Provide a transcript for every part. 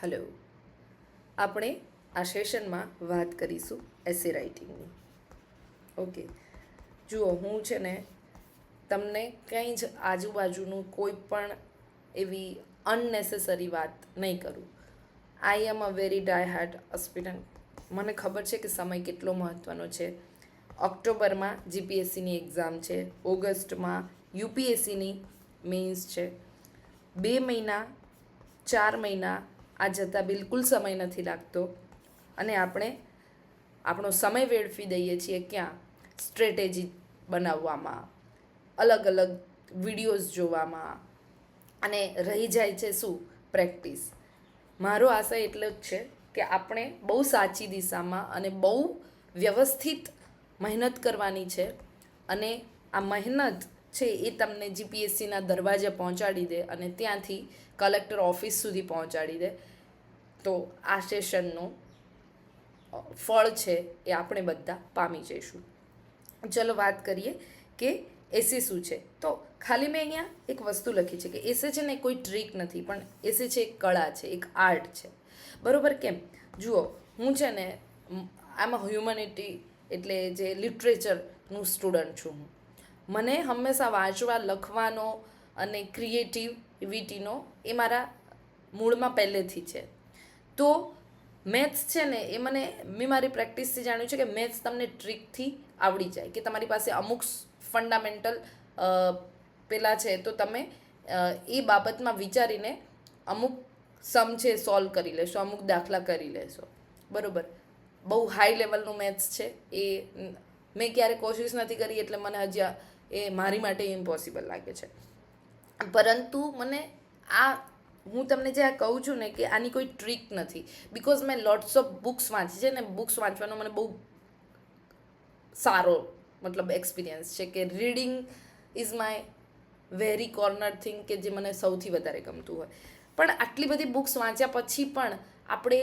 Hello, આપણે આ સેશનમાં વાત કરીશું એસે રાઇટિંગની. ઓકે, જુઓ, હું છે ને તમને કંઈ જ આજુબાજુનું કોઈ પણ એવી અનનેસેસરી વાત નહીં કરું. I am a very die hard aspirant. મને ખબર છે કે સમય કેટલો મહત્ત્વનો છે. ઓક્ટોબરમાં જીપીએસસીની એક્ઝામ છે, ઓગસ્ટમાં યુપીએસસીની મેઇન્સ છે. 2 મહિના 4 મહિના આ જતાં બિલકુલ સમય નથી લાગતો અને આપણે આપણો સમય વેડફી દઈએ છીએ ક્યાં? સ્ટ્રેટેજી બનાવવામાં, અલગ અલગ વિડીયોઝ જોવામાં, અને રહી જાય છે શું? પ્રેક્ટિસ. મારો આશય એટલો જ છે કે આપણે બહુ સાચી દિશામાં અને બહુ વ્યવસ્થિત મહેનત કરવાની છે, અને આ મહેનત છે એ તમને જીપીએસસીના દરવાજે પહોંચાડી દે અને ત્યાંથી કલેક્ટર ઓફિસ સુધી પહોંચાડી દે. તો આ સેશનનું ફળ છે એ આપણે બધા પામી જઈશું. ચલો વાત કરીએ કે એસે શું છે. તો ખાલી મેં અહીંયા એક વસ્તુ લખી છે કે એસે છે ને કોઈ ટ્રીક નથી, પણ એસે છે એક કળા છે, એક આર્ટ છે. બરાબર? કેમ? જુઓ, હું છે ને આમાં હ્યુમનિટી એટલે જે લિટરેચરનું સ્ટુડન્ટ છું. મને હંમેશા વાંચવા, લખવાનો અને ક્રિએટિવિટીનો એ મારા મૂળમાં પહેલેથી છે. તો મેથ્સ છે ને એ મેં મારી પ્રેક્ટિસથી જાણ્યું છે કે મેથ્સ તમને ટ્રીકથી આવડી જાય, કે તમારી પાસે અમુક ફંડામેન્ટલ પેલા છે તો તમે એ બાબતમાં વિચારીને અમુક સમ છે સોલ્વ કરી લેશો, અમુક દાખલા કરી લેશો. બરાબર? બહુ હાઈ લેવલનું મેથ્સ છે એ મેં ક્યારે કોશિશ નથી કરી, એટલે મને હજી એ મારી માટે ઇમ્પોસિબલ લાગે છે. પરંતુ મને આ હું તમને જે આ કહું છું ને કે આની કોઈ ટ્રીક નથી, બિકોઝ મેં લોટ્સ ઓફ બુક્સ વાંચી છે ને બુક્સ વાંચવાનો મને બહુ સારો મતલબ એક્સપિરિયન્સ છે, કે reading is my very corner thing, કે જે મને સૌથી વધારે ગમતું હોય. પણ આટલી બધી બુક્સ વાંચ્યા પછી પણ આપણે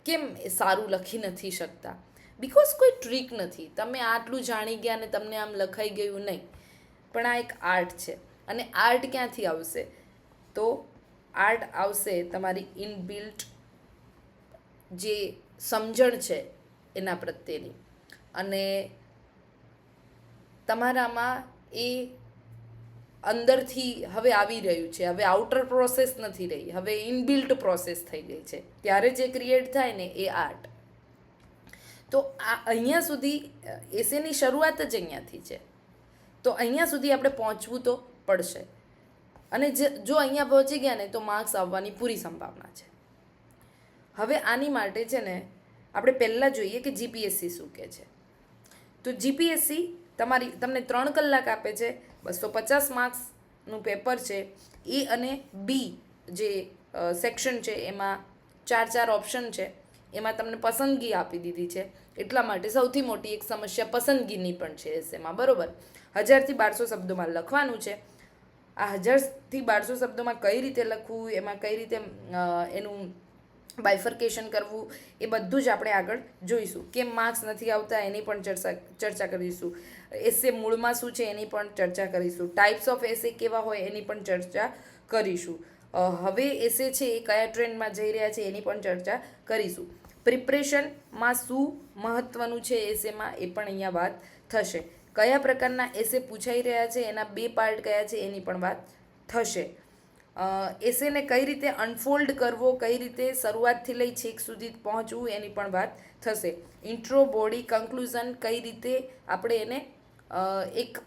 કેમ સારું લખી નથી શકતા? બિકોઝ કોઈ ટ્રીક નથી. તમે આટલું જાણી ગયા ને તમને આમ લખાઈ ગયું નહીં. પણ આ એક આર્ટ છે, અને આર્ટ ક્યાંથી આવશે? તો આર્ટ આવશે તમારી ઇનબિલ્ટ જે સમજણ છે એના પ્રત્યેની, અને તમારામાં એ અંદરથી હવે આવી રહ્યું છે. હવે આઉટર પ્રોસેસ નથી રહી, હવે ઇનબિલ્ટ પ્રોસેસ થઈ ગઈ છે. ત્યારે જે ક્રિએટ થાય ને એ આર્ટ. તો આ અહીંયા સુધી એસેની શરૂઆત જ અહીંયાથી છે. તો અહીંયા સુધી આપણે પહોંચવું તો પડશે, અને જો અહીંયા પહોંચી ગયા ને તો માર્ક્સ આવવાની પૂરી સંભાવના છે. હવે આની માટે છે ને આપણે પહેલાં જોઈએ કે જીપીએસસી શું કહે છે. તો જીપીએસસી તમને 3 કલાક આપે છે, 250 માર્ક્સનું પેપર છે. એ અને બી જે સેક્શન છે એમાં 4 ઓપ્શન છે, એમાં તમને પસંદગી આપી દીધી છે. એટલા માટે સૌથી મોટી એક સમસ્યા પસંદગીની પણ છે એસેમાં. બરાબર? 1000 થી 1200 શબ્દોમાં લખવાનું છે. આ 1000 થી 1200 શબ્દોમાં કઈ રીતે લખવું, એમાં કઈ રીતે એનું બાયફર્કેશન કરવું, એ બધું જ આપણે આગળ જોઈશું. કેમ માર્ક્સ નથી આવતા એની પણ ચર્ચા કરીશું. એસે મૂળમાં શું છે એની પણ ચર્ચા કરીશું. ટાઈપ્સ ઓફ એસે કેવા હોય એની પણ ચર્ચા કરીશું. હવે એસે છે એ કયા ટ્રેન્ડમાં જઈ રહ્યા છે એની પણ ચર્ચા કરીશું. પ્રિપરેશનમાં શું મહત્ત્વનું છે એસેમાં એ પણ અહીંયા વાત થશે. કયા પ્રકારના એસે પૂછાઈ રહ્યા છે, એના 2 પાર્ટ કયા છે એની પણ વાત થશે. એસેને કઈ રીતે અનફોલ્ડ કરવો, કઈ રીતે શરૂઆતથી લઈ છેક સુધી પહોંચવું એની પણ વાત થશે. ઇન્ટ્રો, બોડી, કન્ક્લુઝન કઈ રીતે આપણે એને એક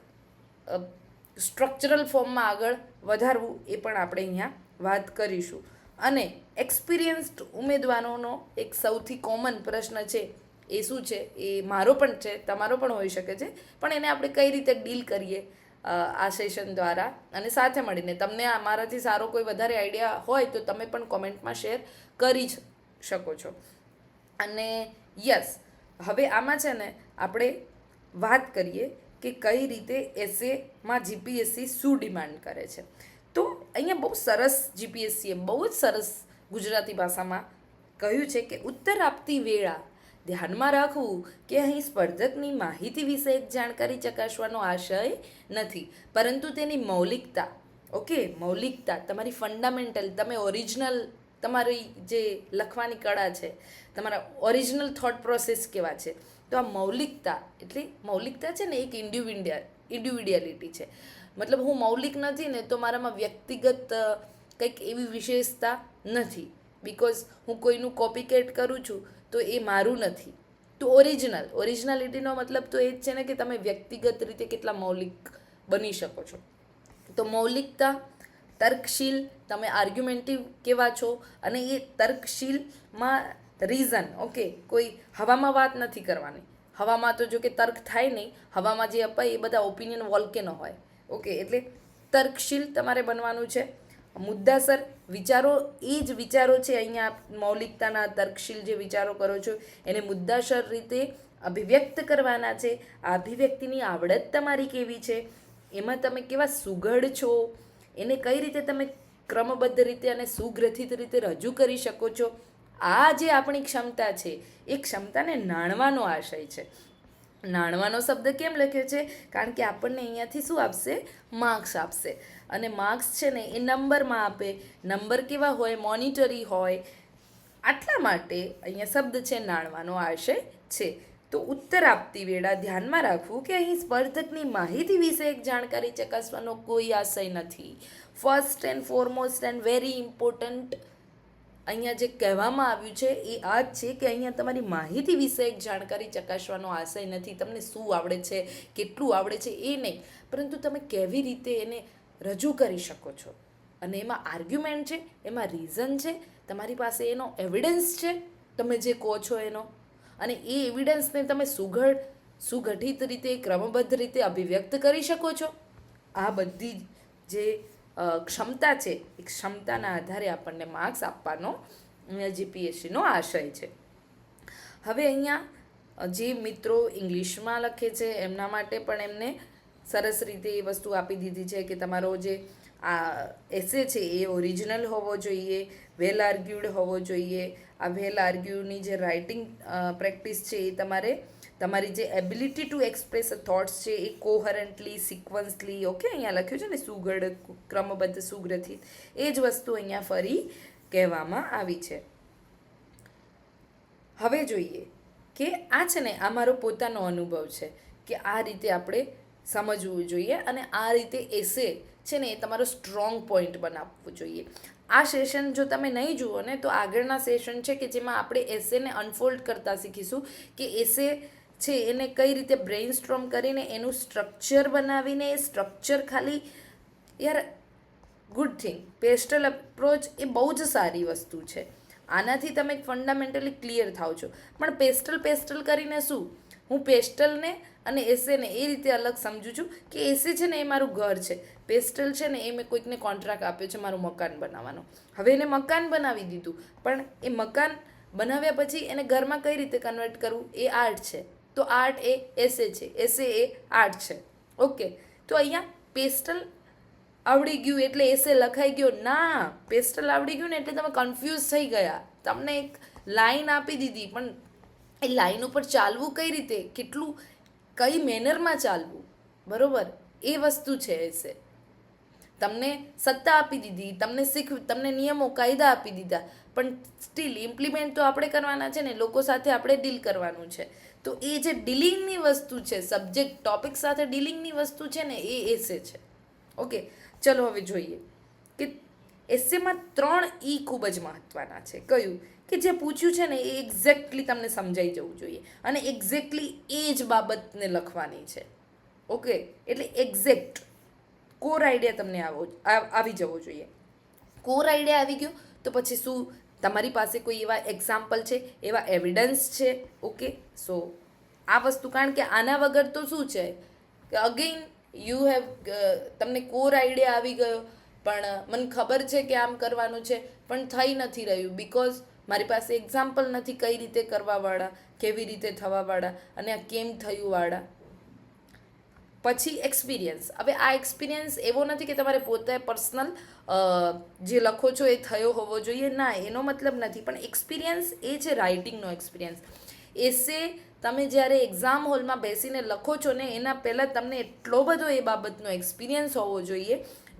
સ્ટ્રક્ચરલ ફોર્મમાં આગળ વધારવું એ પણ આપણે અહીંયા વાત કરીશું. અને એક્સપિરિયન્સ્ડ ઉમેદવારોનો એક સૌથી કોમન પ્રશ્ન છે એ શું છે? એ મારો પણ છે, તમારો પણ હોઈ શકે છે, પણ એને આપણે કઈ રીતે ડીલ કરીએ આ સેશન દ્વારા. અને સાથે મળીને તમને મારાથી સારો કોઈ વધારે આઈડિયા હોય તો તમે પણ કોમેન્ટમાં શેર કરી જ શકો છો. અને યસ, હવે આમાં છે ને આપણે વાત કરીએ કે કઈ રીતે એસેમાં જીપીએસસી શું ડિમાન્ડ કરે છે. તો અહીંયા બહુ સરસ જીપીએસસીએ બહુ જ સરસ ગુજરાતી ભાષામાં કહ્યું છે કે ઉત્તર આપતી વેળા ધ્યાનમાં રાખવું કે અહીં સ્પર્ધકની માહિતી વિશે એક જાણકારી ચકાસવાનો આશય નથી, પરંતુ તેની મૌલિકતા. ઓકે, મૌલિકતા, તમારી ફંડામેન્ટલ, તમે ઓરિજિનલ તમારી જે લખવાની કળા છે, તમારા ઓરિજિનલ થોટ પ્રોસેસ કેવા છે. તો આ મૌલિકતા છે ને એક ઇન્ડિવિડ્યુઅલિટી છે. મતલબ હું મૌલિક નથી ને તો મારામાં વ્યક્તિગત કંઈક એવી વિશેષતા નથી. બિકોઝ હું કોઈનું કોપીકેટ કરું છું તો એ મારું નથી. તો ઓરિજિનાલિટીનો મતલબ તો એ જ છે ને કે તમે વ્યક્તિગત રીતે કેટલા મૌલિક બની શકો છો. તો મૌલિકતા, તર્કશીલ, તમે આર્ગ્યુમેન્ટિવ કેવા છો, અને એ તર્કશીલમાં રીઝન, ઓકે, કોઈ હવામાં વાત નથી કરવાની. હવામાં તો જો કે તર્ક થાય નહીં, હવામાં જે અપાય એ બધા ઓપિનિયન વોલ્કેનો હોય. ઓકે, એટલે તર્કશીલ તમારે બનવાનું છે. મુદ્દાસર વિચારો, એ જ વિચારો છે અહીંયા મૌલિકતાના. તર્કશીલ જે વિચારો કરો છો એને મુદ્દાસર રીતે અભિવ્યક્ત કરવાના છે. આ અભિવ્યક્તિની આવડત તમારી કેવી છે, એમાં તમે કેવા સુઘડ છો, એને કઈ રીતે તમે ક્રમબદ્ધ રીતે અને સુગ્રથિત રીતે રજૂ કરી શકો છો. આ જે આપણી ક્ષમતા છે એ ક્ષમતાને નાણવાનો આશય છે. નાણવાનો શબ્દ કેમ લખ્યો છે? કારણ કે આપણને અહીંયાથી શું આપશે? માર્ક્સ આપશે. અને માર્ક્સ છે ને એ નંબરમાં આપે. નંબર કેવા હોય? મોનિટરી હોય. આટલા માટે અહીંયા શબ્દ છે નાણવાનો આશય છે. તો ઉત્તર આપતી વેળા ધ્યાનમાં રાખવું કે અહીં સ્પર્ધકની માહિતી વિશે એક જાણકારી ચકાસવાનો કોઈ આશય નથી. First and foremost and very important અહીંયા જે કહેવામાં આવ્યું છે એ આ જ છે કે અહીંયા તમારી માહિતી વિશે એક જાણકારી ચકાસવાનો આશય નથી. તમને શું આવડે છે, કેટલું આવડે છે એ નહીં, પરંતુ તમે કેવી રીતે એને રજૂ કરી શકો છો. અને એમાં આર્ગ્યુમેન્ટ છે, એમાં રીઝન છે, તમારી પાસે એનો એવિડન્સ છે તમે જે કહો છો એનો. અને એ એવિડન્સને તમે સુગઠિત રીતે, ક્રમબદ્ધ રીતે અભિવ્યક્ત કરી શકો છો. આ બધી જે ક્ષમતા છે એ ક્ષમતાના આધારે આપણને માર્ક્સ આપવાનો જીપીએસસીનો આશય છે. હવે અહીંયા જે મિત્રો ઇંગ્લિશમાં લખે છે એમના માટે પણ એમને સરસ રીતે એ વસ્તુ આપી દીધી છે કે તમારો જે આ એસે છે એ ઓરિજિનલ હોવો જોઈએ, વેલ આર્ગ્યુડ હોવો જોઈએ. આ વેલ આર્ગ્યુની જે રાઇટિંગ પ્રેક્ટિસ છે એ તમારી જે એબિલિટી ટુ એક્સપ્રેસ થોટ્સ છે એ કોહરન્ટલી, સિક્વન્સલી, ઓકે, અહીંયા લખ્યું છે ને સુઘડ, ક્રમબદ્ધ, સુગ્રથિત, એ જ વસ્તુ અહીંયા ફરી કહેવામાં આવી છે. હવે જોઈએ કે આ છે ને આ મારો પોતાનો અનુભવ છે કે આ રીતે આપણે સમજવું જોઈએ અને આ રીતે એસે છે ને એ તમારો સ્ટ્રોંગ પોઈન્ટ બનાવવો જોઈએ. આ સેશન જો તમે નહીં જુઓ ને તો આગળના સેશન છે કે જેમાં આપણે એસેને અનફોલ્ડ કરતા શીખીશું કે એસે છે એને કઈ રીતે બ્રેઇનસ્ટ્રોમ કરીને એનું સ્ટ્રક્ચર બનાવીને, એ સ્ટ્રક્ચર ખાલી યાર ગુડ થિંગ, પેસ્ટલ અપ્રોચ એ બહુ જ સારી વસ્તુ છે. આનાથી તમે ફંડામેન્ટલી ક્લિયર થાવ છો. પણ પેસ્ટલ કરીને શું? હું પેસ્ટલને અને એસેને એ રીતે અલગ સમજું છું કે એસે છે ને એ મારું ઘર છે, પેસ્ટલ છે ને એ મેં કોઈકને કોન્ટ્રાક્ટ આપ્યો છે મારું મકાન બનાવવાનો. હવે એને મકાન બનાવી દીધું, પણ એ મકાન બનાવ્યા પછી એને ઘરમાં કઈ રીતે કન્વર્ટ કરવું એ આર્ટ છે. તો આર્ટ એ એસે છે, એસે એ આર્ટ છે. ઓકે, તો અહીંયા પેસ્ટલ આવડી ગયું એટલે એસે લખાઈ ગયો ના. પેસ્ટલ આવડી ગયું ને એટલે તમે કન્ફ્યુઝ થઈ ગયા. તમને એક લાઈન આપી દીધી, પણ એ લાઈન ઉપર ચાલવું કઈ રીતે, કેટલું, કઈ મેનરમાં ચાલવું, બરોબર, એ વસ્તુ છે એસે. તમને સત્તા આપી દીધી, તમને નિયમો, કાયદા આપી દીધા, પણ સ્ટીલ ઇમ્પ્લિમેન્ટ તો આપણે કરવાના છે ને, લોકો સાથે આપણે ડીલ કરવાનું છે. તો એ જે ડીલિંગની વસ્તુ છે, સબ્જેક્ટ ટોપિક સાથે ડીલિંગની વસ્તુ છે ને, એ એસે છે. ઓકે, ચલો હવે જોઈએ કે એસેમાં 3 ઈ ખૂબ જ મહત્ત્વના છે. કયું? કે જે પૂછ્યું છે ને એ એક્ઝેક્ટલી તમને સમજાઈ જવું જોઈએ અને એક્ઝેક્ટલી એ જ બાબતને લખવાની છે. ઓકે, એટલે એક્ઝેક્ટ કોર આઈડિયા તમને આવી જવો જોઈએ. કોર આઈડિયા આવી ગયો તો પછી શું તમારી પાસે કોઈ એવા એક્ઝામ્પલ છે, એવા એવિડન્સ છે. ઓકે, સો આ વસ્તુ, કારણ કે આના વગર તો શું છે કે અગેઇન યુ હેવ, તમને કોર આઈડિયા આવી ગયો પણ મને ખબર છે કે આમ કરવાનું છે પણ થઈ નથી રહ્યું બિકોઝ મારી પાસે એક્ઝામ્પલ નથી કઈ રીતે કરવાવાળા, કેવી રીતે થવાવાળા અને આ કેમ થયું વાળા. પછી એક્સપિરિયન્સ. હવે આ એક્સપિરિયન્સ એવો નથી કે તમારે પોતે પર્સનલ જે લખો છો એ થયો હોવો જોઈએ, ના, એનો મતલબ નથી. પણ એક્સપિરિયન્સ એ છે રાઇટિંગનો એક્સપિરિયન્સ. એસે તમે જ્યારે એક્ઝામ હોલમાં બેસીને લખો છો ને એના પહેલાં તમને એટલો બધો એ બાબતનો એક્સપિરિયન્સ હોવો જોઈએ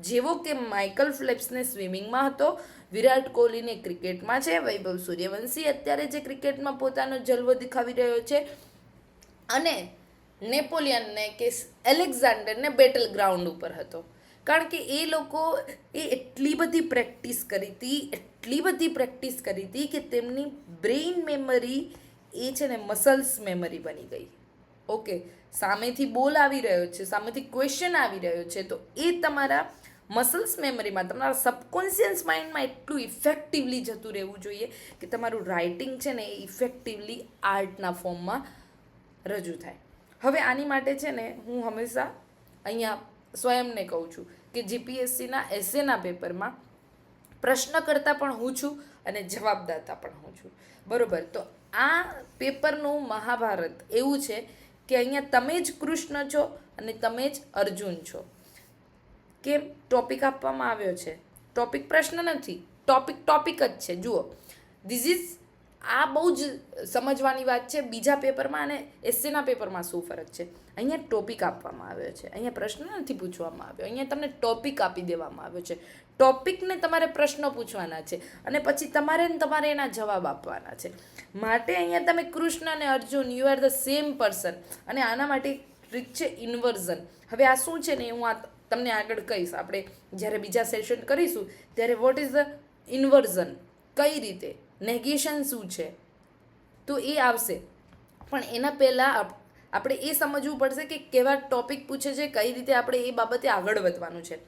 જેવો કે માઇકલ ફેલ્પ્સને સ્વિમિંગમાં હતો, વિરાટ કોહલીને ક્રિકેટમાં છે, વૈભવ સૂર્યવંશી અત્યારે જે ક્રિકેટમાં પોતાનો જલવો દેખાવી રહ્યો છે, અને નેપોલિયનને કે એલેક્ઝાન્ડરને બેટલ ગ્રાઉન્ડ ઉપર હતો. કારણ કે એ લોકો એટલી બધી પ્રેક્ટિસ કરી હતી કે તેમની બ્રેઇન મેમરી એ છે ને મસલ્સ મેમરી બની ગઈ. ઓકે, સામેથી બોલ આવી રહ્યો છે, સામેથી ક્વેશ્ચન આવી રહ્યો છે, તો એ તમારા મસલ્સ મેમરીમાં, તમારા સબકોન્શિયસ માઇન્ડમાં એટલું ઇફેક્ટિવલી જતું રહેવું જોઈએ કે તમારું રાઇટિંગ છે ને એ ઇફેક્ટિવલી આર્ટના ફોર્મમાં રજૂ થાય. હવે આની માટે છે ને હું હંમેશા અહીંયા સ્વયંને કહું છું કે જીપીએસસીના એસેના પેપરમાં પ્રશ્નકર્તા પણ હું છું અને જવાબદાતા પણ હું છું, બરાબર. તો આ પેપરનું મહાભારત એવું છે કે અહીંયા તમે જ કૃષ્ણ છો અને તમે જ અર્જુન છો. કેમ? ટોપિક આપવામાં આવ્યો છે, ટોપિક પ્રશ્ન નથી, ટોપિક જ છે. જુઓ, ધીસ ઇઝ આ બહુ જ સમજવાની વાત છે. બીજા પેપરમાં અને એસેના પેપરમાં શું ફરક છે? અહીંયા ટોપિક આપવામાં આવ્યો છે, અહીંયા પ્રશ્ન નથી પૂછવામાં આવ્યો, અહીંયા તમને ટોપિક આપી દેવામાં આવ્યો છે. ટોપિકને તમારે પ્રશ્નો પૂછવાના છે અને પછી તમારે એના જવાબ આપવાના છે. માટે અહીંયા તમે કૃષ્ણ અને Arjun, you are the same person. અને આના માટે ટ્રીક છે ઇન્વર્ઝન. હવે આ શું છે ને હું આ તમને આગળ કહીશ. આપણે જ્યારે બીજા સેશન કરીશું ત્યારે વોટ ઇઝ ધ ઇન્વર્ઝન, કઈ રીતે, નેગેશન શું છે, તો એ આવશે. પણ એના પહેલાં આપણે એ સમજવું પડશે કે કેવા ટોપિક પૂછે છે, કઈ રીતે આપણે એ બાબતે આગળ વધવાનું છે.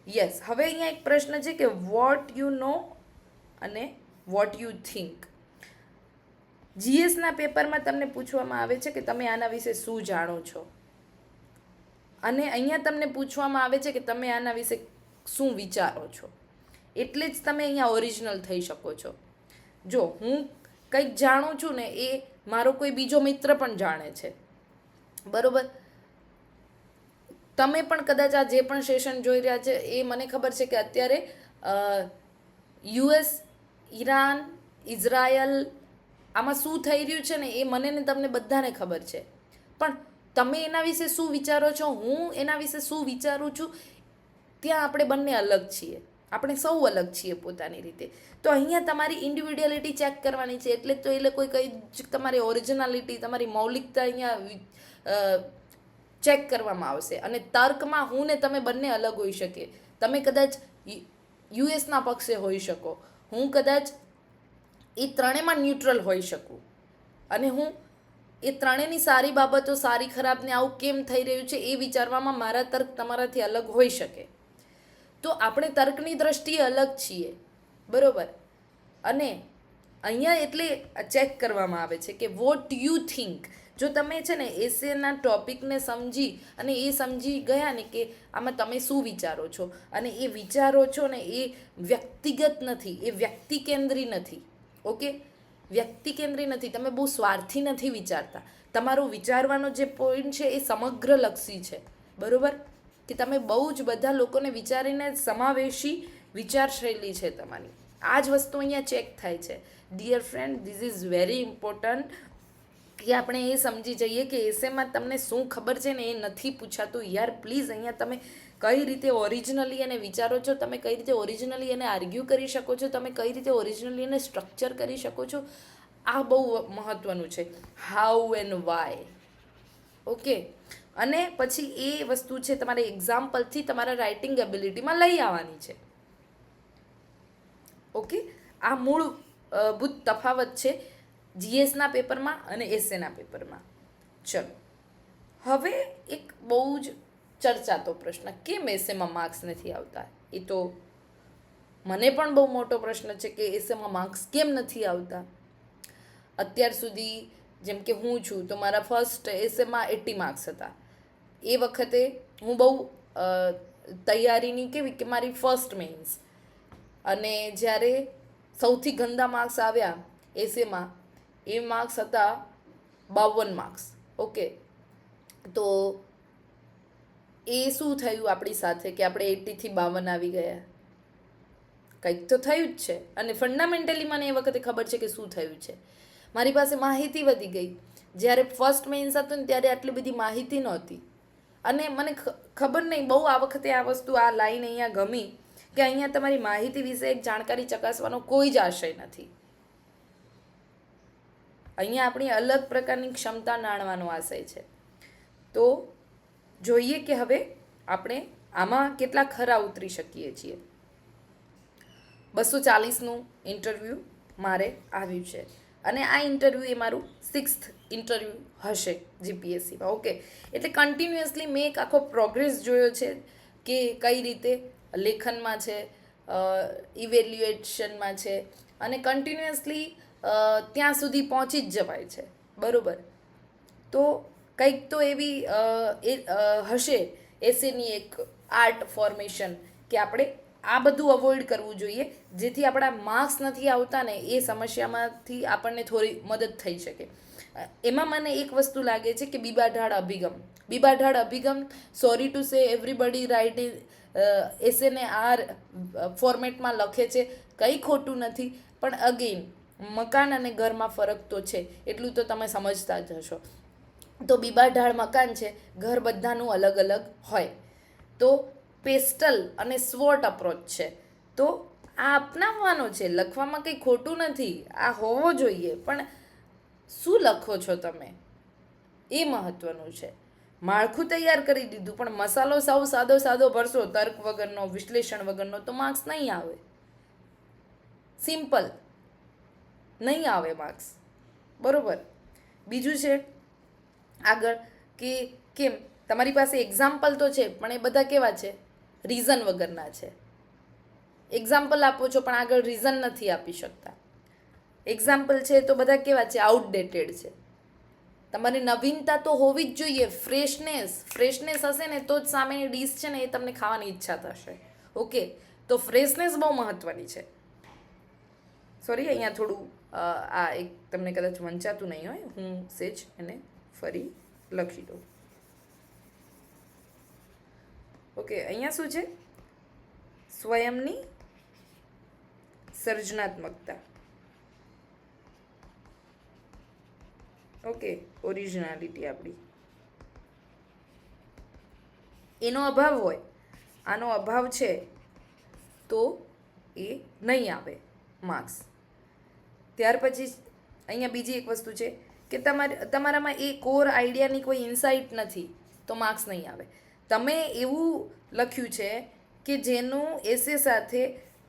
યસ, હવે અહીંયા એક પ્રશ્ન છે કે વોટ યુ નો અને વોટ યુ થિંક. જીએસના પેપરમાં તમને પૂછવામાં આવે છે કે તમે આના વિશે શું જાણો છો, અને અહીંયા તમને પૂછવામાં આવે છે કે તમે આના વિશે શું વિચારો છો. એટલે જ તમે અહીંયા ઓરિજિનલ થઈ શકો છો. જો હું કંઈક જાણું છું ને એ મારો કોઈ બીજો મિત્ર પણ જાણે છે, બરાબર. તમે પણ કદાચ આ જે પણ સેશન જોઈ રહ્યા છે એ મને ખબર છે કે અત્યારે યુએસ, ઈરાન, ઇઝરાયલ આમાં શું થઈ રહ્યું છે ને એ મને ને તમને બધાને ખબર છે. પણ તમે એના વિશે શું વિચારો છો, હું એના વિશે શું વિચારું છું, ત્યાં આપણે બંને અલગ છીએ. આપણે સૌ અલગ છીએ પોતાની રીતે. તો અહીંયા તમારી ઇન્ડિવિડ્યુઅલિટી ચેક કરવાની છે. એટલે તો એ લોકોએ કહી તમારી ઓરિજિનાલિટી, તમારી મૌલિકતા અહીંયા ચેક કરવામાં આવશે. અને તર્કમાં હું ને તમે બંને અલગ હોઈ શકીએ. તમે કદાચ યુએસના પક્ષે હોઈ શકો, હું કદાચ એ ત્રણેયમાં ન્યુટ્રલ હોઈ શકું, અને હું એ ત્રણેયની સારી બાબતો, સારી ખરાબને આવું કેમ થઈ રહ્યું છે એ વિચારવામાં મારા તર્ક તમારાથી અલગ હોઈ શકે. તો આપણે તર્કની દ્રષ્ટિએ અલગ છીએ, બરાબર. અને અહીંયા એટલે ચેક કરવામાં આવે છે કે વોટ યુ થિંક. જો તમે છે ને એસેના ટોપિકને સમજી અને એ સમજી ગયા ને કે આમાં તમે શું વિચારો છો, અને એ વિચારો છો ને એ વ્યક્તિગત નથી, એ વ્યક્તિ કેન્દ્રી નથી. ઓકે, વ્યક્તિ કેન્દ્રી નથી. તમે બહુ સ્વાર્થી નથી વિચારતા. તમારો વિચારવાનો જે પોઈન્ટ છે એ સમગ્રલક્ષી છે, બરાબર. કે તમે બહુ જ બધા લોકોને વિચારીને સમાવેશી વિચારશૈલી છે તમારી. આ જ વસ્તુ અહીંયા ચેક થાય છે. Dear friend, this is very important કે આપણે એ સમજી જઈએ કે એસેમાં તમને શું ખબર છે ને એ નથી પૂછાતું. યાર પ્લીઝ, અહીંયા તમે કઈ રીતે ઓરિજિનલી એને વિચારો છો, તમે કઈ રીતે ઓરિજિનલી એને આર્ગ્યુ કરી શકો છો, તમે કઈ રીતે ઓરિજિનલી એને સ્ટ્રક્ચર કરી શકો છો, આ બહુ મહત્ત્વનું છે. How and Y. ઓકે, અને પછી એ વસ્તુ છે તમારે એક્ઝામ્પલથી તમારા રાઇટિંગ એબિલિટીમાં લઈ આવવાની છે. ઓકે, આ મૂળભૂત તફાવત છે જીએસના પેપરમાં અને એસેના પેપરમાં. ચલો, હવે એક બહુ જ ચર્ચાતો પ્રશ્ન, કેમ એસેમાં માર્ક્સ નથી આવતા? એ તો મને પણ બહુ મોટો પ્રશ્ન છે કે એસેમાં માર્ક્સ કેમ નથી આવતા. અત્યાર સુધી જેમ કે હું છું તો મારા ફર્સ્ટ એસેમાં 80 માર્ક્સ હતા. એ વખતે હું બહુ તૈયારીની કેવી કે મારી ફર્સ્ટ મેઇન્સ, અને જ્યારે સૌથી ગંદા માર્ક્સ આવ્યા એસેમાં એ માર્ક્સ હતા 52 માર્ક્સ. ઓકે, તો એ શું થયું આપણી સાથે કે આપણે 80થી 52 આવી ગયા? કંઈક તો થયું જ છે. અને ફંડામેન્ટલી મને એ વખતે ખબર છે કે શું થયું છે. મારી પાસે માહિતી વધી ગઈ. જ્યારે ફર્સ્ટ મેઇન્સ હતું ને ત્યારે આટલી બધી માહિતી નહોતી. અને મને ખબર નહીં, બહુ આ વખતે આ વસ્તુ, આ લાઈન અહીંયા ગમી કે અહીંયા તમારી માહિતી વિશે એક જાણકારી ચકાસવાનો કોઈ જ આશય નથી. અહીંયા આપણી અલગ પ્રકારની ક્ષમતા જાણવાનો આશય છે. તો જોઈએ કે હવે આપણે આમાં કેટલા ખરા ઉતરી શકીએ છીએ. 240નું ઇન્ટરવ્યૂ મારે આવ્યું છે અને આ ઇન્ટરવ્યૂ એ મારું 6th ઇન્ટરવ્યૂ હશે જીપીએસસીમાં. ઓકે, એટલે કન્ટિન્યુઅસલી મેં એક આખો પ્રોગ્રેસ જોયો છે કે કઈ રીતે લેખનમાં છે, ઇવેલ્યુએશનમાં છે, અને કન્ટિન્યુઅસલી ત્યાં સુધી પહોંચી જ જવાય છે. બરાબર, તો કંઈક તો એવી હશે એસેની એક આર્ટ ફોર્મેશન કે આપણે આ બધું અવોઇડ કરવું જોઈએ, જેથી આપણા માર્ક્સ નથી આવતા ને એ સમસ્યામાંથી આપણને થોડી મદદ થઈ શકે. એમાં મને એક વસ્તુ લાગે છે કે બીબાઢાળ અભિગમ, sorry to say everybody right એસેને આ ફોર્મેટમાં લખે છે, કંઈ ખોટું નથી, પણ અગેઇન મકાન અને ઘરમાં ફરક તો છે, એટલું તો તમે સમજતા જ હશો. તો બીબાઢાળ મકાન છે, ઘર બધાનું અલગ અલગ હોય. તો પેસ્ટલ અને સ્વોટ અપ્રોચ છે, તો આ અપનાવવાનો છે. લખવામાં કંઈ ખોટું નથી, આ હોવો જોઈએ, પણ શું લખો છો તમે એ મહત્વનું છે. માળખું તૈયાર કરી દીધું પણ મસાલો સાવ સાદો ભરશો, તર્ક વગરનો, વિશ્લેષણ વગરનો, તો માર્ક્સ નહીં આવે. સિમ્પલ, નહીં આવે માર્ક્સ. બરાબર. બીજું છે આગળ કે કેમ તમારી પાસે એક્ઝામ્પલ તો છે, પણ એ બધા કેવા છે? રીઝન વગરના છે. એક્ઝામ્પલ આપો છો પણ આગળ રીઝન નથી આપી શકતા. એક્ઝામ્પલ છે તો બધા કેવા છે? આઉટડેટેડ છે. તમારી નવીનતા તો હોવી જ જોઈએ, ફ્રેશનેસ હશે ને તો જ સામેની ડીશ છે ને એ તમને ખાવાની ઈચ્છા થશે. ઓકે, તો ફ્રેશનેસ બહુ મહત્ત્વની છે. સોરી, અહીંયા થોડું આ એક તમને કદાચ વંચાતું નહીં હોય, હું સેજ એને ફરી લખી દઉં. ઓકે, અહીંયા શું છે? સ્વયંની સર્જનાત્મકતા. ઓકે, ઓરિજિનાલિટી આપણી, એનો અભાવ હોય, આનો અભાવ છે તો એ નહીં આવે માર્ક્સ. ત્યાર પછી અહીંયા બીજી એક વસ્તુ છે કે તમારામાં એ કોર આઈડિયાની કોઈ ઇન્સાઇટ નથી તો માર્ક્સ નહીં આવે. તમે એવું લખ્યું છે કે જેનું એસે સાથે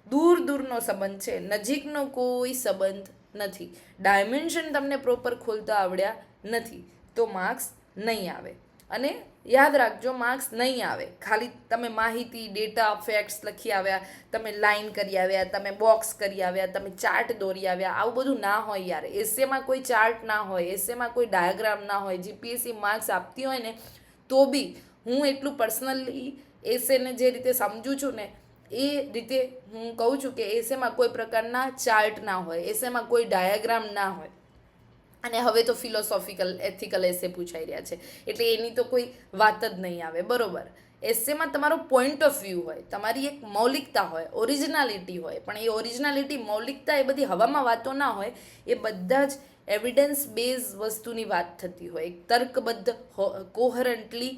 દૂરનો સંબંધ છે, નજીકનો કોઈ સંબંધ નથી, ડાયમેન્શન તમને પ્રોપર ખોલતા આવડ્યા નથી, તો માર્ક્સ નહીં આવે. અને યાદ રાખજો, માર્ક્સ નહીં આવે ખાલી તમે માહિતી, ડેટા, ફેક્ટ્સ લખી આવ્યા, તમે લાઈન કરી આવ્યા, તમે બોક્સ કરી આવ્યા, તમે ચાર્ટ દોરી આવ્યા, આવું બધું ના હોય યાર. એસેમાં કોઈ ચાર્ટ ના હોય, એસેમાં કોઈ ડાયાગ્રામ ના હોય. જીપીએસસી માર્ક્સ આપતી હોય ને તો બી હું એટલું પર્સનલી એસેને જે રીતે સમજું છું ને એ રીતે હું કહું છું કે એસેમાં કોઈ પ્રકારના ચાર્ટ ના હોય, એસેમાં કોઈ ડાયાગ્રામ ના હોય. અને હવે તો ફિલોસોફિકલ, એથિકલ એસે પૂછાઈ રહ્યા છે, એટલે એની તો કોઈ વાત જ નહીં આવે. બરાબર. એસેમાં તમારો પોઈન્ટ ઓફ વ્યૂ હોય, તમારી એક મૌલિકતા હોય, ઓરિજિનાલિટી હોય, પણ એ ઓરિજિનાલિટી, મૌલિકતા એ બધી હવામાં વાતો ના હોય, એ બધા જ એવિડન્સ બેઝ વસ્તુની વાત થતી હોય, એક તર્કબદ્ધ કોહરન્ટલી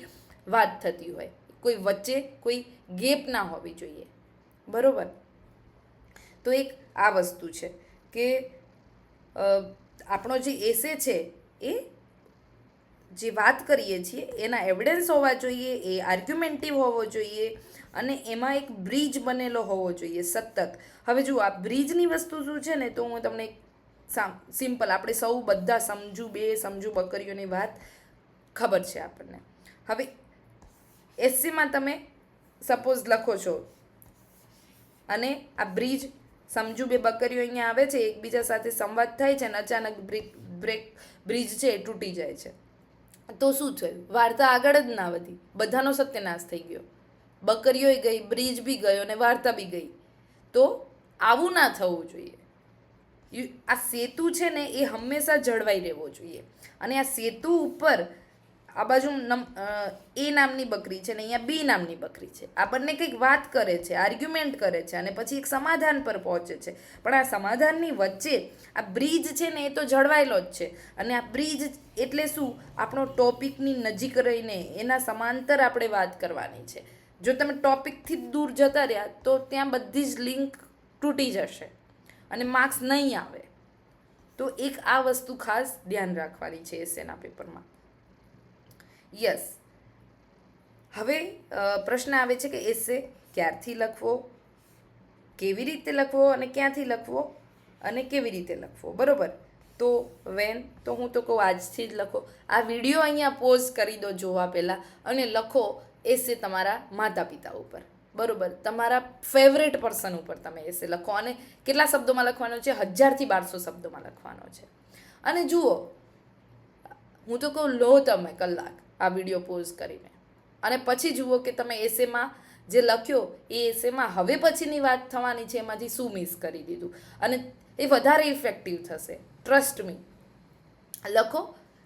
વાત થતી હોય, કોઈ વચ્ચે કોઈ ગેપ ના હોવી જોઈએ. બરાબર. તો એક આ વસ્તુ છે કે આપણો જે એસે છે એ જે વાત કરીએ છીએ એના એવિડન્સ હોવા જોઈએ, એ આર્ગ્યુમેન્ટિવ હોવો જોઈએ, અને એમાં એક બ્રિજ બનેલો હોવો જોઈએ સતત. હવે જુઓ, આ બ્રિજની વસ્તુ શું છે ને, તો હું તમને સિમ્પલ, આપણે સૌ બધા સમજુ બકરીઓની વાત ખબર છે આપણને. હવે એસસીમાં તમે સપોઝ લખો છો અને આ બ્રિજ, સમજુ બે બકરીઓ અહીંયા આવે છે, એકબીજા સાથે સંવાદ થાય છે અને અચાનક બ્રિજ છે એ તૂટી જાય છે, તો શું થયું? વાર્તા આગળ જ ના વધી, બધાનો સત્યનાશ થઈ ગયો. બકરીઓય ગઈ, બ્રિજ બી ગયો અને વાર્તા બી ગઈ. તો આવું ના થવું જોઈએ. આ સેતુ છે ને એ હંમેશા જળવાઈ રહેવો જોઈએ. અને આ સેતુ ઉપર આ બાજુ એ નામની બકરી છે ને અહીંયા બી નામની બકરી છે. આ બંને કંઈક વાત કરે છે, આર્ગ્યુમેન્ટ કરે છે અને પછી એક સમાધાન પર પહોંચે છે. પણ આ સમાધાનની વચ્ચે આ બ્રિજ છે ને એ તો જળવાયેલો જ છે. અને આ બ્રિજ એટલે શું? આપણો ટોપિકની નજીક રહીને એના સમાંતર આપણે વાત કરવાની છે. જો તમે ટોપિકથી દૂર જતા રહ્યા તો ત્યાં બધી જ લિંક તૂટી જશે અને માર્ક્સ નહીં આવે. તો એક આ વસ્તુ ખાસ ધ્યાન રાખવાની છે એસેના પેપરમાં. યસ. હવે પ્રશ્ન આવે છે કે એસે ક્યારથી લખવો, કેવી રીતે લખવો અને ક્યાંથી લખવો અને કેવી રીતે લખવો, બરાબર? તો તો હું તો કહું આજથી જ લખો. આ વિડીયો અહીંયા પોઝ કરી દો જોવા પહેલાં અને લખો એસે તમારા માતા પિતા ઉપર, બરાબર? તમારા ફેવરેટ પર્સન ઉપર તમે એસે લખો. અને કેટલા શબ્દોમાં લખવાનો છે? 1000 થી 1200 શબ્દોમાં લખવાનો છે. અને જુઓ, હું તો કહું લો તમે કલાક આ વિડીયો પોઝ કરીને અને પછી જુઓ કે તમે એસેમાં જે લખ્યો એ એસેમાં હવે પછીની વાત થવાની છે એમાંથી શું મિસ કરી દીધું. અને એ વધારે ઇફેક્ટિવ થશે. Trust me. લખો,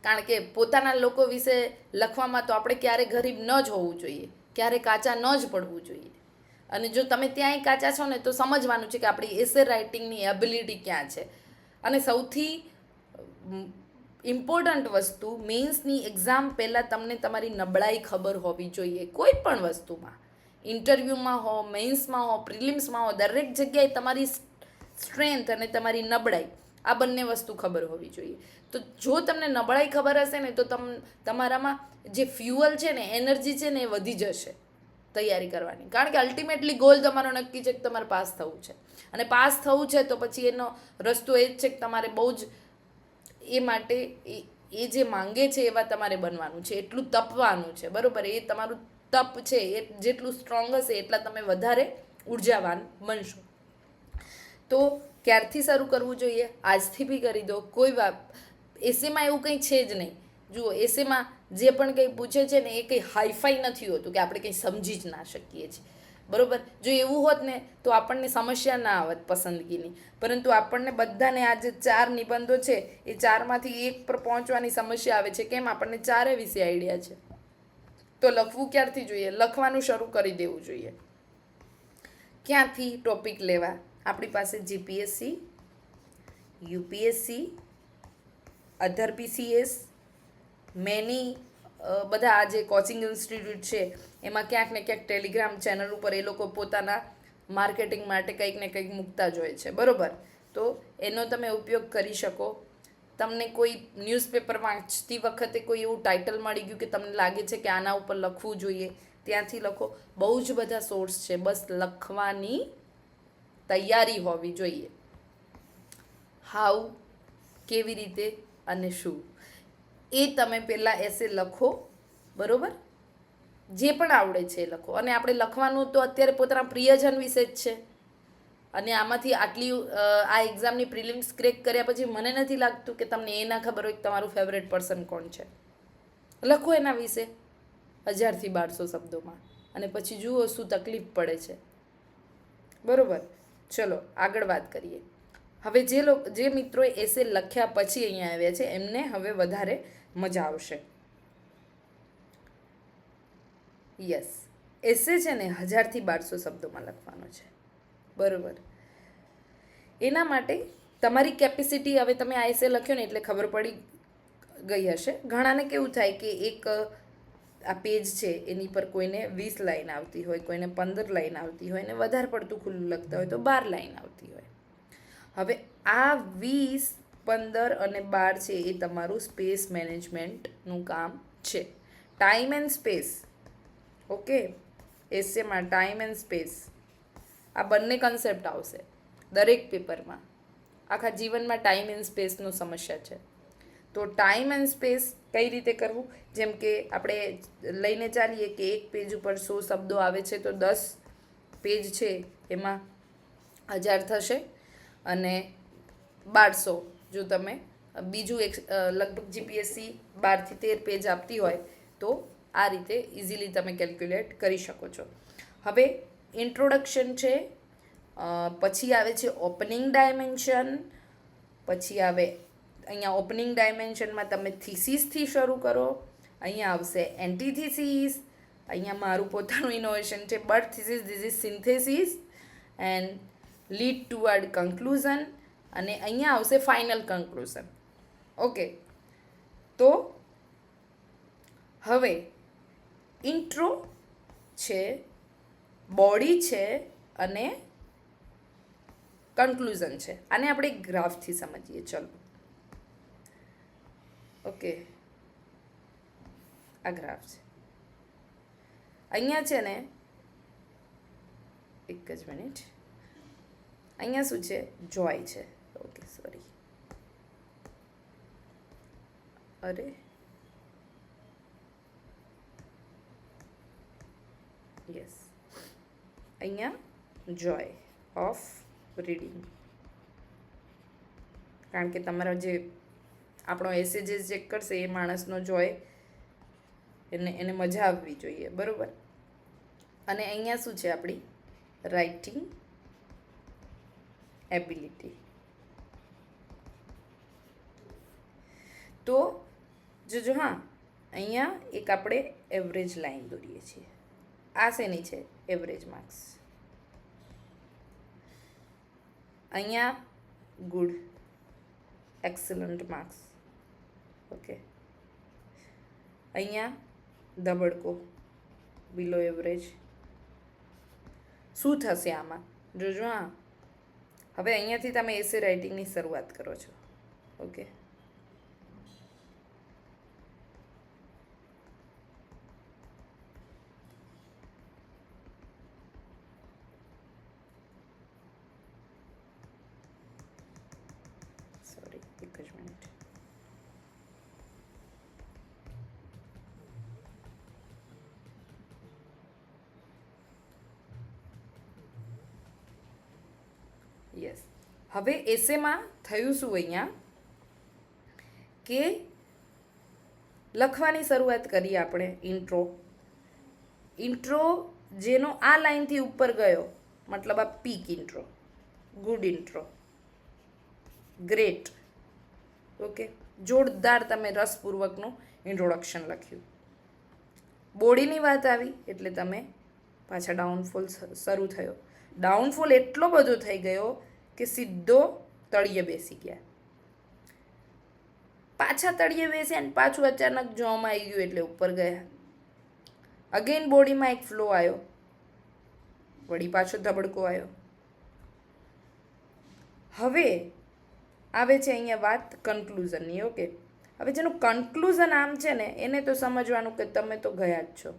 કારણ કે પોતાના લોકો વિશે લખવામાં તો આપણે ક્યારે ગરીબ ન જ હોવું જોઈએ, ક્યારે કાચા ન જ પડવું જોઈએ. અને જો તમે ત્યાંય કાચા છો ને તો સમજવાનું છે કે આપણી એસે રાઇટિંગની એબિલિટી ક્યાં છે. અને સૌથી ઇમ્પોર્ટન્ટ વસ્તુ, મેન્સની એક્ઝામ પહેલાં તમને તમારી નબળાઈ ખબર હોવી જોઈએ. કોઈ પણ વસ્તુમાં, ઇન્ટરવ્યૂમાં હો, મેન્સમાં હો, પ્રિલિમ્સમાં હો, દરેક જગ્યાએ તમારી સ્ટ્રેન્થ અને તમારી નબળાઈ આ બંને વસ્તુ ખબર હોવી જોઈએ. તો જો તમને નબળાઈ ખબર હશે ને તો તમારામાં જે ફ્યુઅલ છે ને, એનર્જી છે ને એ વધી જશે તૈયારી કરવાની. કારણ કે અલ્ટિમેટલી ગોલ તમારો નક્કી છે કે તમારે પાસ થવું છે. અને પાસ થવું છે તો પછી એનો રસ્તો એ જ છે કે તમારે બહુ જ એ માટે એ જે માંગે છે એવા તમારે બનવાનું છે, એટલું તપવાનું છે, બરાબર? એ તમારું તપ છે એ જેટલું સ્ટ્રોંગ હશે એટલા તમે વધારે ઉર્જાવાન બનશો. તો ક્યારથી શરૂ કરવું જોઈએ? આજથી બી કરી દો, કોઈ વાત. એસેમાં એવું કંઈ છે જ નહીં. જુઓ, એસેમાં જે પણ કંઈ પૂછે છે ને એ કંઈ હાઈફાઈ નથી હોતું કે આપણે કંઈ સમજી જ ના શકીએ છીએ, બરાબર? જો એવું હોત ને તો આપણને સમસ્યા ના આવત પસંદગીની. પરંતુ આપણને બધાને આ જે 4 નિબંધો છે એ 4માંથી એક પર પહોંચવાની સમસ્યા આવે છે. કેમ? આપણને 4 વિશે આઈડિયા છે. તો લખવું ક્યારથી જોઈએ? લખવાનું શરૂ કરી દેવું જોઈએ. ક્યાંથી ટોપિક લેવા? આપણી પાસે જીપીએસસી, યુપીએસસી, અધર પીસીએસ, મેની બધા આ જે કોચિંગ ઇન્સ્ટિટ્યૂટ છે એમાં ક્યાંક ને ક્યાંક ટેલિગ્રામ ચેનલ ઉપર એ લોકો પોતાના માર્કેટિંગ માટે કંઈક ને કંઈક મૂકતા જ હોય છે, બરાબર? તો એનો તમે ઉપયોગ કરી શકો. તમને કોઈ ન્યૂઝપેપર વાંચતી વખતે કોઈ એવું ટાઇટલ મળી ગયું કે તમને લાગે છે કે આના ઉપર લખવું જોઈએ, ત્યાંથી લખો. બહુ જ બધા સોર્સ છે, બસ લખવાની તૈયારી હોવી જોઈએ. હાઉ, કેવી રીતે અને શું, એ તમે પહેલાં એસે લખો, બરાબર? જે પણ આવડે છે એ લખો. અને આપણે લખવાનું તો અત્યારે પોતાના પ્રિયજન વિશે જ છે. અને આમાંથી આટલી આ એક્ઝામની પ્રિલિમ્સ ક્રેક કર્યા પછી મને નથી લાગતું કે તમને એ ના ખબર હોય કે તમારું ફેવરેટ પર્સન કોણ છે. લખો એના વિશે 1000 થી 1200 શબ્દોમાં અને પછી જુઓ શું તકલીફ પડે છે, બરાબર? ચલો આગળ વાત કરીએ. હવે જે મિત્રોએ એસે લખ્યા પછી અહીંયા આવ્યા છે એમને હવે વધારે મજા આવશે. યસ, એસે છે ને 1000 થી 1200 શબ્દોમાં લખવાનો છે, બરાબર? એના માટે તમારી કેપેસિટી, હવે તમે આ એસે લખ્યો ને એટલે ખબર પડી ગઈ હશે. ઘણાને કેવું થાય કે એક આ પેજ છે એની પર કોઈને 20 લાઈન આવતી હોય, કોઈને 15 લાઈન આવતી હોય, ને વધારે પડતું ખુલ્લું લખતા હોય તો 12 લાઈન આવતી હોય. હવે આ 20, 15 અને 12 છે એ તમારું સ્પેસ મેનેજમેન્ટનું કામ છે. Time and space, okay? એસેમાં ટાઈમ એન્ડ સ્પેસ આ બંને કન્સેપ્ટ આવશે દરેક પેપરમાં. આખા જીવનમાં ટાઈમ એન્ડ સ્પેસનો સમસ્યા છે. તો ટાઈમ એન્ડ સ્પેસ કઈ રીતે કરવું? જેમ કે આપણે લઈને ચાલીએ કે એક પેજ ઉપર 100 શબ્દો આવે છે તો 10 પેજ છે એમાં 1000 થશે અને 1200 જો તમે બીજું એક લગભગ જીપીએસસી 12 થી 13 પેજ આપતી હોય તો આ રીતે ઇઝીલી તમે કેલ્ક્યુલેટ કરી શકો છો. હવે ઇન્ટ્રોડક્શન છે, પછી આવે છે ઓપનિંગ ડાયમેન્શન, પછી આવે અહીંયા ઓપનિંગ ડાયમેન્શનમાં તમે થીસીસથી શરૂ કરો, અહીંયા આવશે એન્ટીથીસીસ, અહીંયા મારું પોતાનું ઇનોવેશન છે but this is synthesis and lead toward conclusion, અને અહીંયા આવશે ફાઇનલ કન્ક્લુઝન. ઓકે, તો હવે ઇન્ટ્રો છે, બોડી છે અને કન્ક્લુઝન છે. આને આપણે ગ્રાફથી સમજીએ. ચલો, ઓકે, આ ગ્રાફ છે. અહીંયા છે ને, એક જ મિનિટ, અહીંયા શું છે? જોય છે. ઓકે, સોરી, અરે યસ, અહીંયા જોય ઓફ રીડિંગ. કારણ કે તમારા જે આપણો એસે જે ચેક કરશે એ માણસનો જોય, એને મજા આવવી જોઈએ, બરાબર. અને અહીંયા શું છે? આપણી રાઇટિંગ એબિલિટી. તો જોજો, હા, અહીંયા એક આપણે એવરેજ લાઈન દોરીએ છીએ. આ શેની છે? Average marks. અહીંયા ગુડ, એક્સલન્ટ માર્ક્સ. ઓકે, અહીંયા ધબડકો, બિલો એવરેજ. શું થશે આમાં? જોજો, હા. હવે અહીંયાથી તમે એસે રાઇટિંગની શરૂઆત કરો છો. ઓકે, સોરી, એક જ મિનિટ. યસ, હવે એસેમાં થયું શું? અહીંયા કે લખવાની શરૂઆત કરીએ આપણે. ઇન્ટ્રો જેનો આ લાઈનથી ઉપર ગયો, મતલબ આ peak intro, good intro, great. Okay, જોરદાર તમે રસપૂર્વકનું ઇન્ટ્રોડક્શન લખ્યું. બોડીની વાત આવી એટલે તમે પાછા ડાઉનફોલ શરૂ થયો. ડાઉનફોલ એટલો બધો થઈ ગયો કે સીધો તળિયે બેસી ગયા. પાછા તળિયે બેસ્યા અને પાછું અચાનક જોવામાં આવી ગયું એટલે ઉપર ગયા. અગેન બોડીમાં એક ફ્લો આવ્યો, વળી પાછો ધબડકો આવ્યો. હવે આવે છે અહીંયા વાત કન્ક્લુઝનની. ઓકે, હવે જેનું કન્ક્લુઝન આમ છે ને, એને તો સમજવાનું કે તમે તો ગયા જ છો.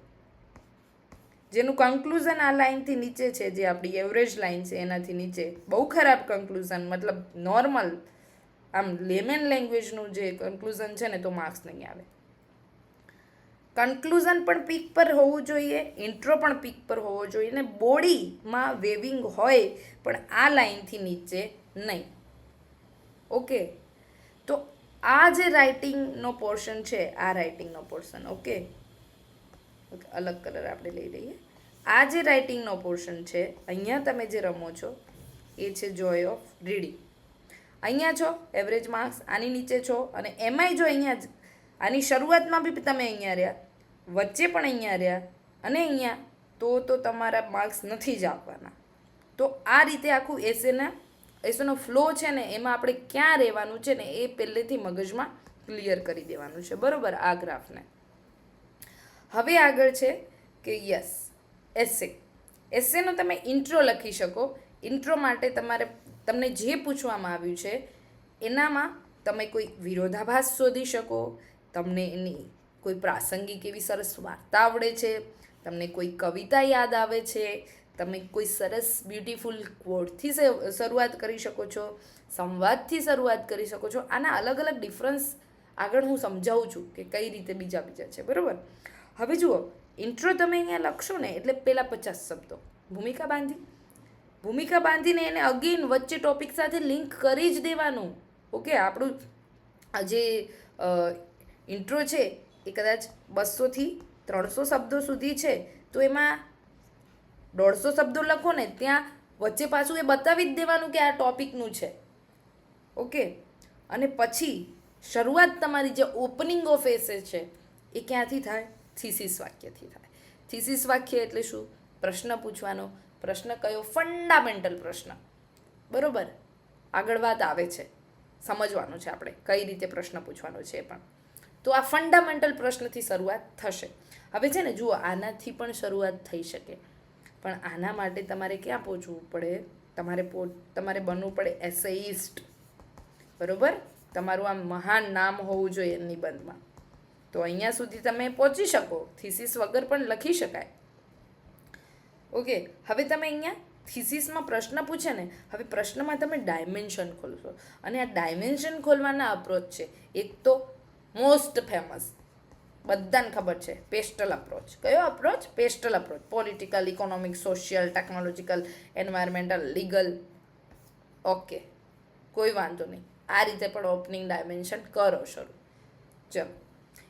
જેનું કન્ક્લુઝન આ લાઇનથી નીચે છે, જે આપણી એવરેજ લાઇન છે એનાથી નીચે, બહુ ખરાબ કન્ક્લુઝન, મતલબ નોર્મલ આમ લેમેન લેંગ્વેજનું જે કન્ક્લુઝન છે ને, તો માર્ક્સ નહીં આવે. કન્ક્લુઝન પણ પીક પર હોવું જોઈએ, ઇન્ટ્રો પણ પીક પર હોવો જોઈએ, ને બોડીમાં વેવિંગ હોય પણ આ લાઇનથી નીચે નહીં. ઓકે, તો આ જે રાઇટિંગનો પોર્શન છે, આ રાઇટિંગનો પોર્શન, ઓકે, અલગ કલર આપણે લઈ લઈએ. આ જે રાઇટિંગનો પોર્શન છે, અહીંયા તમે જે રમો છો એ છે જોય ઓફ રીડિંગ. અહીંયા છો એવરેજ માર્ક્સ, આની નીચે છો, અને એમાંય જો અહીંયા જ આની શરૂઆતમાં બી તમે અહીંયા રહ્યા, વચ્ચે પણ અહીંયા રહ્યા, અને અહીંયા તો તમારા માર્ક્સ નથી જ આપવાના. તો આ રીતે આખું એસેનો ફ્લો છે ને, એમાં આપણે ક્યાં રહેવાનું છે ને એ પહેલેથી મગજમાં ક્લિયર કરી દેવાનું છે, બરાબર, આ ગ્રાફને. હવે આગળ છે કે યસ, એસેનો તમે ઇન્ટ્રો લખી શકો. ઇન્ટ્રો માટે તમને જે પૂછવામાં આવ્યું છે એનામાં તમે કોઈ વિરોધાભાસ શોધી શકો, તમને એની કોઈ પ્રાસંગિક એવી સરસ વાર્તા આવડે છે, તમને કોઈ કવિતા યાદ આવે છે, તમે કોઈ સરસ બ્યુટીફુલ ક્વોટથી શરૂઆત કરી શકો છો, સંવાદથી શરૂઆત કરી શકો છો. આના અલગ અલગ ડિફરન્સ આગળ હું સમજાવું છું કે કઈ રીતે બીજા છે, બરાબર. હવે જુઓ, ઇન્ટ્રો તમે અહીંયા લખશો ને એટલે પહેલાં 50 શબ્દો ભૂમિકા બાંધીને એને અગેન વચ્ચે ટોપિક સાથે લિંક કરી જ દેવાનું. ઓકે, આપણું જે ઇન્ટ્રો છે એ કદાચ 200થી 300 શબ્દો સુધી છે, તો એમાં 150 શબ્દો લખો ને, ત્યાં વચ્ચે પાછું એ બતાવી જ દેવાનું કે આ ટોપિકનું છે. ઓકે, અને પછી શરૂઆત તમારી જે ઓપનિંગ ઓફ એસે છે એ ક્યાંથી થાય? થીસીસ વાક્યથી થાય. થીસીસ વાક્ય એટલે શું? પ્રશ્ન પૂછવાનો. પ્રશ્ન કયો? ફંડામેન્ટલ પ્રશ્ન, બરોબર. આગળ વાત આવે છે, સમજવાનું છે આપણે કઈ રીતે પ્રશ્ન પૂછવાનો છે પણ. તો આ ફંડામેન્ટલ પ્રશ્નથી શરૂઆત થશે. હવે છે ને જુઓ, આનાથી પણ શરૂઆત થઈ શકે, પણ આના માટે તમારે ક્યાં પહોંચવું પડે? તમારે બનવું પડે એસેઇસ્ટ, બરોબર. તમારું આમ મહાન નામ હોવું જોઈએ નિબંધમાં. તો અહીંયા સુધી તમે પહોંચી શકો. થીસીસ વગર પણ લખી શકાય. ઓકે, હવે તમે અહીંયા થીસીસમાં પ્રશ્ન પૂછે ને, હવે પ્રશ્નમાં તમે ડાયમેન્શન ખોલશો, અને આ ડાયમેન્શન ખોલવાના અપ્રોચ છે. એક તો મોસ્ટ ફેમસ, બધાને ખબર છે, પેસ્ટલ અપ્રોચ. કયો approach? Pastel approach. Political, economic, social, technological, environmental, legal. Okay, કોઈ વાંધો નહીં. આ રીતે પણ ઓપનિંગ ડાયમેન્શન કરો શરૂ. ચલો,